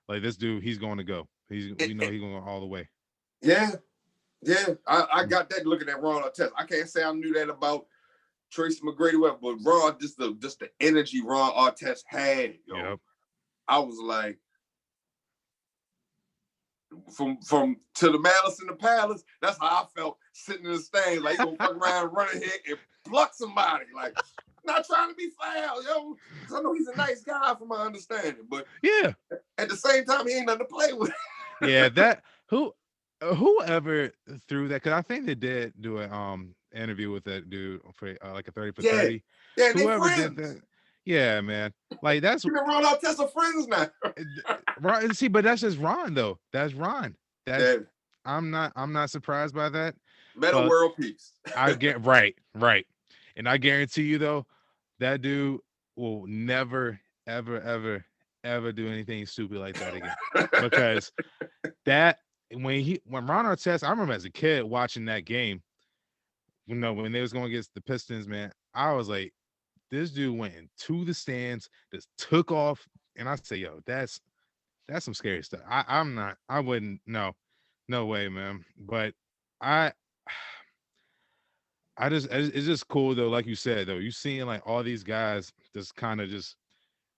S1: Like this dude, he's going to go. He's he's going to go all the way.
S2: Yeah. I got that looking at Ron Artest. I can't say I knew that about Tracy McGrady, but Ron, just the energy Ron Artest had, yo. Yep. I was like, from to the Malice in the Palace, that's how I felt sitting in the stands. Like, you gonna fuck around, run ahead, and pluck somebody. Like, not trying to be foul, yo. Because I know he's a nice guy from my understanding. But
S1: yeah,
S2: at the same time, he ain't nothing to play with.
S1: Yeah, that whoever threw that, because I think they did do an interview with that dude for like a 30 for 30.
S2: Yeah,
S1: whoever did that. Yeah, man. Like that's
S2: Ron Artest are friends now.
S1: Right. See, but that's just Ron though. That's Ron. I'm not surprised by that.
S2: Meta world peace.
S1: I get right. And I guarantee you though, that dude will never, ever do anything stupid like that again. Because when Ron Artest, I remember as a kid watching that game, when they was going against the Pistons, man, I was like, this dude went into the stands, just took off, and I say, yo, that's some scary stuff. I wouldn't, no way, man. But it's just cool though, like you said though, you seeing like all these guys just kind of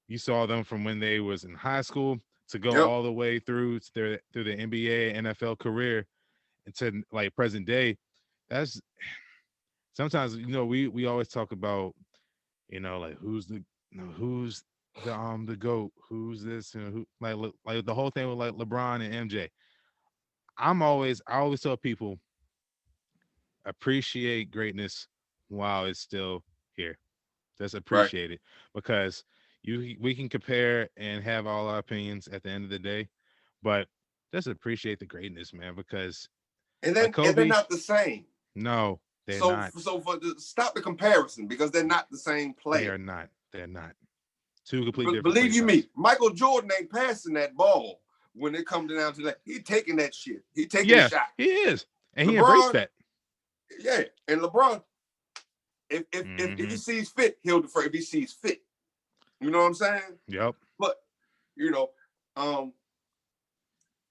S1: you saw them from when they was in high school to go all the way through to through the NBA, NFL career, and to like present day. That's sometimes we always talk about like who's the the GOAT, who's this, who like the whole thing with like LeBron and MJ. I always tell people appreciate greatness while it's still here. Just
S2: Right.
S1: appreciate it because we can compare and have all our opinions at the end of the day, but just appreciate the greatness, man. Because like
S2: And they're
S1: Kobe,
S2: not the same.
S1: no, they're
S2: So
S1: not.
S2: stop the comparison because they're not the same
S1: They
S2: player.
S1: are not. They're not. Two completely different play
S2: Believe you
S1: styles.
S2: me, Michael Jordan ain't passing that ball when it comes down to that. He taking that shit. He taking the
S1: Yeah,
S2: shot.
S1: he is, and he embraced
S2: LeBron,
S1: that.
S2: yeah, and LeBron, if he
S1: Hmm.
S2: sees fit, he'll defer. If he sees fit, you know what I'm saying?
S1: Yep,
S2: But you know, um,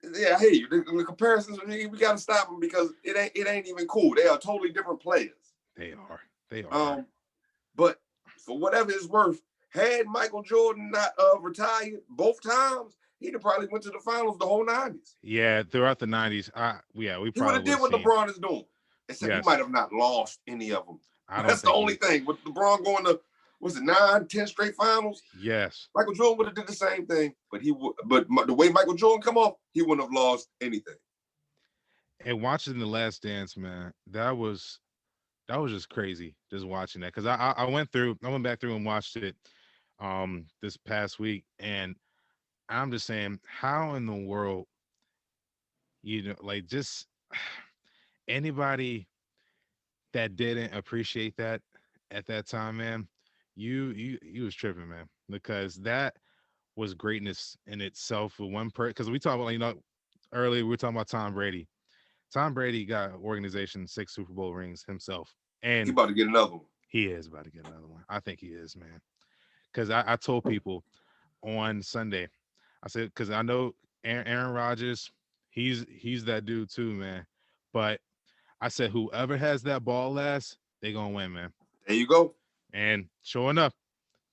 S2: yeah, I hear you. The comparisons, we got to stop them because it ain't even cool. They are totally different players.
S1: they are. They are.
S2: Um, but for whatever it's worth, had Michael Jordan not retired both times, he'd have probably went to the finals the whole '90s.
S1: Yeah, throughout the '90s, we
S2: He would
S1: probably
S2: have
S1: would
S2: did
S1: have
S2: what
S1: seen.
S2: LeBron is doing, except he
S1: Yes,
S2: might have not lost any of them.
S1: I don't
S2: That's the
S1: think
S2: only
S1: he.
S2: thing. With LeBron going to was it 9, 10 straight finals,
S1: Yes,
S2: Michael Jordan would have did the same thing. But he would. But the way Michael Jordan come off, he wouldn't have lost anything.
S1: and watching the Last Dance, man, that was just crazy. Just watching that because I went back through and watched it, this past week, and I'm just saying, how in the world, like just anybody that didn't appreciate that at that time, man, you was tripping, man, because that was greatness in itself for one person. Because we talked about, earlier we were talking about Tom Brady. Tom Brady got organization 6 Super Bowl rings himself,
S2: He
S1: and
S2: about to get another one.
S1: he is about to get another one. I think he is, man. Because I told people on Sunday, I said, because I know Aaron Rodgers, he's that dude too, man. But I said, whoever has that ball last, they gonna win, man.
S2: There you go.
S1: And sure enough,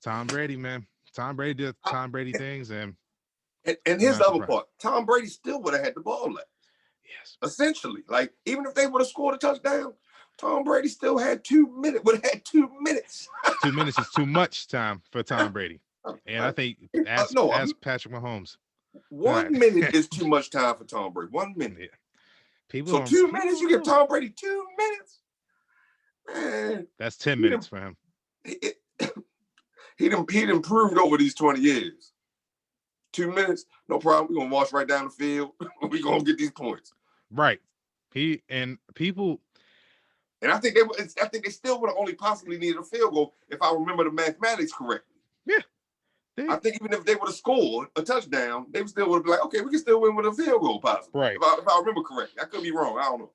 S1: Tom Brady, man. Tom Brady did
S2: I,
S1: Tom Brady things, and
S2: and
S1: I'm
S2: here's
S1: not
S2: the other
S1: surprised.
S2: part. Tom Brady still would have had the ball left.
S1: Yes,
S2: Essentially, like even if they would have scored a touchdown, Tom Brady still had 2 minutes. Would have had 2 minutes.
S1: 2 minutes is too much time for Tom Brady, and I think
S2: No,
S1: as Patrick Mahomes, not
S2: 1 minute is too much time for Tom Brady. 1 minute.
S1: yeah. People
S2: So
S1: don't
S2: 2 minutes, you give
S1: know.
S2: Tom Brady 2 minutes, man.
S1: That's 10
S2: He
S1: minutes
S2: done,
S1: for him.
S2: he, he improved over these 20 years. 2 minutes, no problem. We're gonna march right down the field. We're gonna get these points.
S1: Right. He and people.
S2: And I think they still would have only possibly needed a field goal if I remember the mathematics correctly.
S1: Yeah.
S2: I
S1: They
S2: think even if they would have scored a touchdown, they still would have been like, okay, we can still win with a field goal possibly.
S1: right.
S2: If I remember correctly. I could be wrong. I don't know.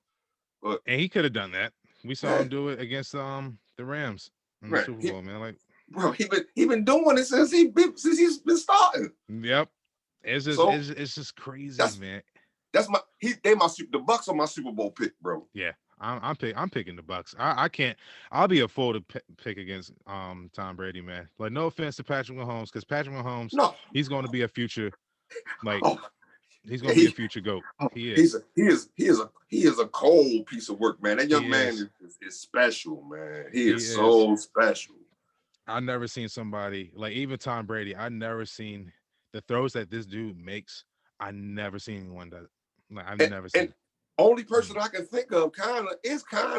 S2: But
S1: And he could have done that. We saw
S2: yeah,
S1: him do it against the Rams in the
S2: man,
S1: Super Bowl, man. Like,
S2: bro, he been doing it since he's been starting.
S1: yep. It's just
S2: So
S1: it's just crazy,
S2: that's
S1: man.
S2: that's my the Bucks are my Super Bowl pick, bro.
S1: Yeah. I'm picking the Bucks. I can't. I'll be a fool to pick against Tom Brady, man. Like, no offense to Patrick Mahomes, because Patrick Mahomes,
S2: No,
S1: he's going to be a future, like,
S2: oh
S1: he's going
S2: yeah,
S1: to be a future goat. He is.
S2: he is a cold piece of work, man. That young
S1: He
S2: man
S1: is.
S2: is special, man. He
S1: He
S2: is
S1: is.
S2: so special.
S1: I never seen somebody like, even Tom Brady. I never seen the throws that this dude makes. I never seen anyone that, like, I've never
S2: And
S1: seen
S2: only person
S1: anyone.
S2: I can think of kind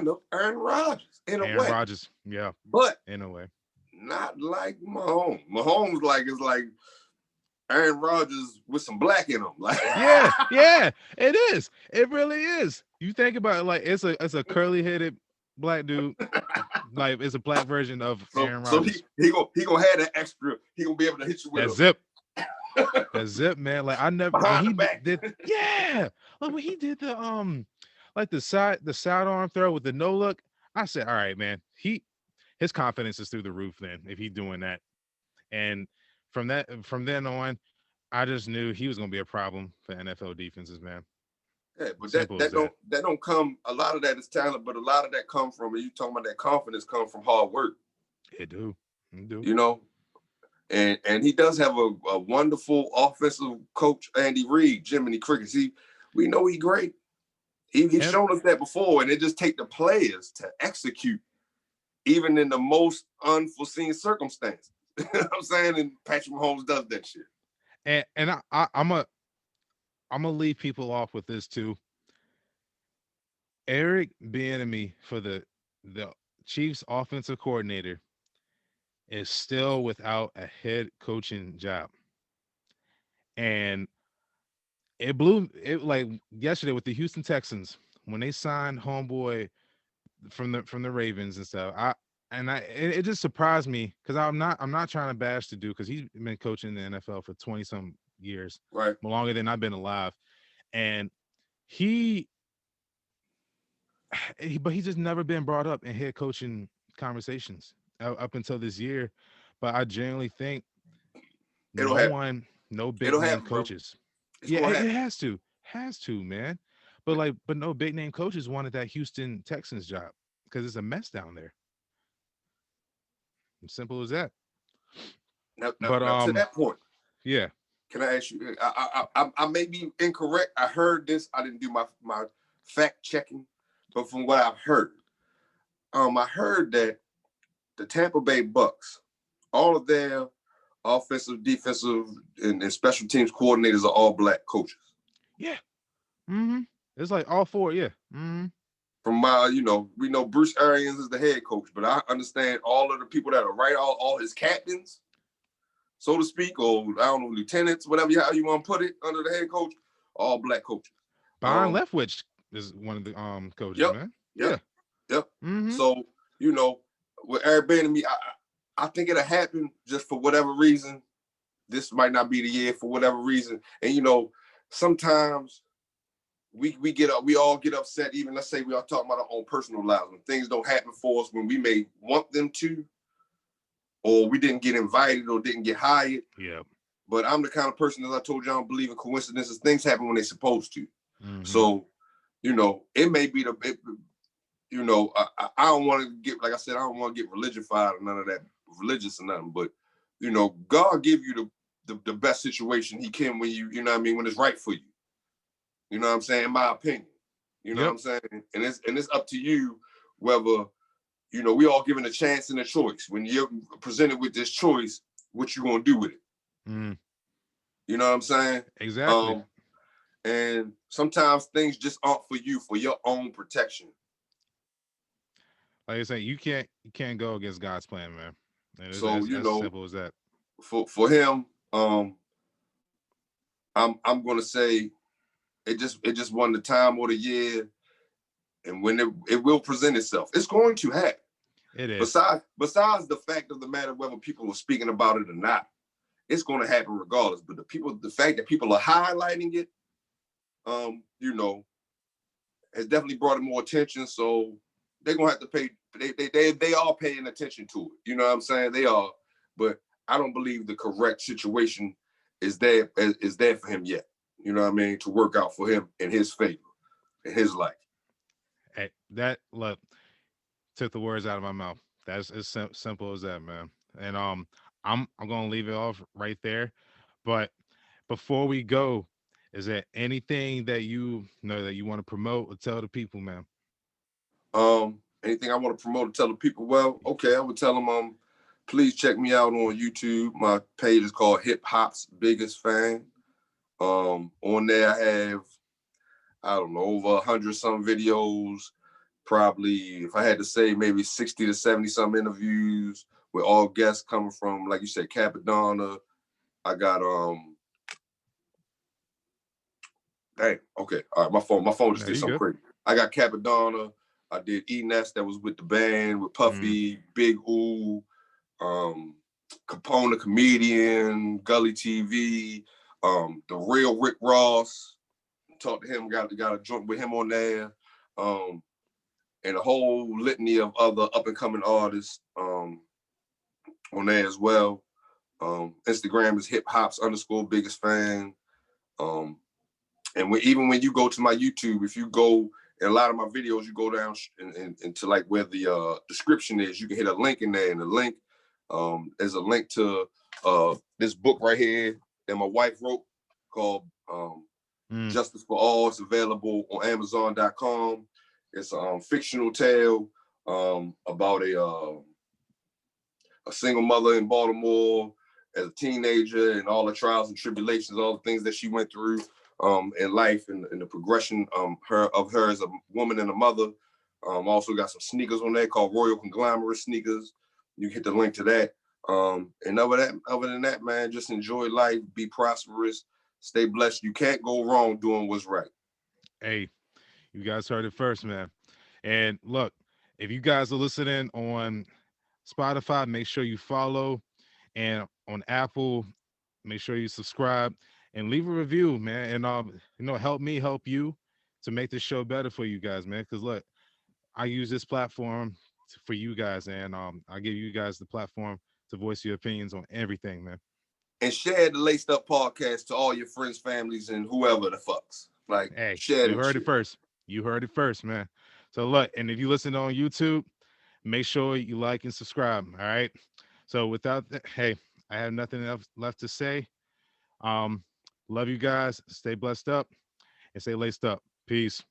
S2: of Aaron Rodgers in a
S1: Aaron
S2: way,
S1: Rodgers, yeah,
S2: but
S1: in a way.
S2: not like Mahomes. Mahomes like is like Aaron Rodgers with some black in him. Like
S1: Yeah, yeah, it is. It really is. You think about it, like, it's a curly headed black dude, like it's a black version of Aaron
S2: so
S1: Rodgers.
S2: he gonna have that extra. He gonna be able to hit you with
S1: That
S2: a
S1: zip, that zip, man. Like, I never when
S2: behind the
S1: he
S2: back.
S1: did, yeah, like when he did like the sidearm throw with the no look. I said, all right, man. His confidence is through the roof. Then if he's doing that, and from then on, I just knew he was gonna be a problem for NFL defenses, man.
S2: Yeah, but
S1: Simple as that.
S2: that don't come. A lot of that is talent, but a lot of that come from. You talking about that confidence come from hard work.
S1: It do. It do.
S2: You know, and he does have a wonderful offensive coach, Andy Reid, Jiminy Crickets. We know he's great. He's
S1: Him,
S2: shown us that before, and it just take the players to execute, even in the most unforeseen circumstances. You know what I'm saying? And Patrick Mahomes does that shit.
S1: and I'm gonna leave people off with this too. Eric Bieniemy for the Chiefs offensive coordinator is still without a head coaching job. And it blew it like yesterday with the Houston Texans when they signed homeboy from the Ravens and stuff. It just surprised me because I'm not trying to bash the dude because he's been coaching the NFL for 20 some years,
S2: Right.
S1: longer than I've been alive. And he, but he's just never been brought up in head coaching conversations up until this year. But I genuinely think
S2: It'll
S1: no
S2: happen.
S1: one, no big
S2: It'll
S1: name
S2: happen, bro.
S1: coaches.
S2: It's
S1: Yeah,
S2: gonna
S1: it
S2: happen.
S1: has to, man. But no big name coaches wanted that Houston Texans job because it's a mess down there. Simple as that. But
S2: Now to that point,
S1: yeah,
S2: can I ask you? I may be incorrect. I heard this. I didn't do my fact checking, but from what I've heard, I heard that the Tampa Bay Bucks, all of their offensive, defensive, and special teams coordinators are all black coaches.
S1: yeah. Mm-hmm. It's like all four. Yeah. Mm-hmm.
S2: From my, we know Bruce Arians is the head coach, but I understand all of the people that are all his captains, so to speak, or I don't know, lieutenants, whatever how you want to put it, under the head coach, all black coaches.
S1: Byron Leftwich is one of the coaches,
S2: Yep,
S1: man.
S2: yep,
S1: Yeah.
S2: yep.
S1: Mm-hmm.
S2: So with Eric Bieniemy, I think it'll happen just for whatever reason. This might not be the year for whatever reason, and sometimes we all get upset. Even let's say we are talking about our own personal lives when things don't happen for us when we may want them to, or we didn't get invited or didn't get hired.
S1: Yeah.
S2: But I'm the kind of person, as I told you, I don't believe in coincidences. Things happen when they're supposed to.
S1: Mm-hmm.
S2: So, it may be I don't want to get, like I said, I don't want to get religified or none of that, religious or nothing. But, God give you the best situation he can when when it's right for you. You know what I'm saying? In my opinion. You know what I'm saying? And it's up to you whether, we all given a chance and a choice. When you're presented with this choice, what you gonna do with it?
S1: Mm.
S2: You know what I'm saying?
S1: Exactly.
S2: And sometimes things just aren't for you, for your own protection.
S1: Like I say, you can't go against God's plan, man. And
S2: So,
S1: as simple as that.
S2: For him, I'm gonna say it just wasn't the time or the year, and when it will present itself, it's going to happen.
S1: It is.
S2: Besides the fact of the matter, whether people are speaking about it or not, it's going to happen regardless. But the fact that people are highlighting it, has definitely brought it more attention. So they're gonna have to pay. They are paying attention to it. You know what I'm saying? They are, but I don't believe the correct situation is there for him yet. You know what I mean? To work out for him in his favor, in his life.
S1: Hey, that look took the words out of my mouth. That's as simple as that, man. And I'm gonna leave it off right there. But before we go, is there anything that you know that you want to promote or tell the people, man?
S2: Anything I want to promote and tell the people? Well, okay, I would tell them please check me out on YouTube. My page is called Hip Hop's Biggest Fan. On there I have, I don't know, over 100 some videos. Probably, if I had to say, maybe 60 to 70 some interviews with all guests coming from, like you said, Capadonna. I got dang, okay, all right, my phone just did something crazy. I got Capadonna. I did Enes, that was with the band, with Puffy, Big Ooh, Capone the Comedian, Gully TV, the real Rick Ross. Talked to him, got a joint with him on there. And a whole litany of other up and coming artists on there as well. Instagram is hip hop's _ biggest fan. And even when you go to my YouTube, if you go in a lot of my videos, you go down into like where the description is, you can hit a link in there, and the link there's a link to this book right here that my wife wrote called Justice for All. It's available on Amazon.com. It's a fictional tale about a single mother in Baltimore as a teenager and all the trials and tribulations, all the things that she went through. in life and the progression her as a woman and a mother. Also got some sneakers on there called Royal Conglomerate sneakers. You can hit the link to that. And other than that, man, just enjoy life, be prosperous, stay blessed. You can't go wrong doing what's right.
S1: Hey, you guys heard it first, man. And look, if you guys are listening on Spotify, make sure you follow, and on Apple, make sure you subscribe and leave a review, man. And help me help you to make this show better for you guys, man. Because look, I use this platform for you guys, and I give you guys the platform to voice your opinions on everything, man.
S2: And share the Laced Up podcast to all your friends, families, and whoever the fucks. Like,
S1: Hey,
S2: share
S1: you
S2: that
S1: heard it
S2: shit.
S1: first. You heard it first, man. So look, and if you listen on YouTube, make sure you like and subscribe. All right. So without that, hey, I have nothing else left to say. Um, love you guys. Stay blessed up and stay laced up. Peace.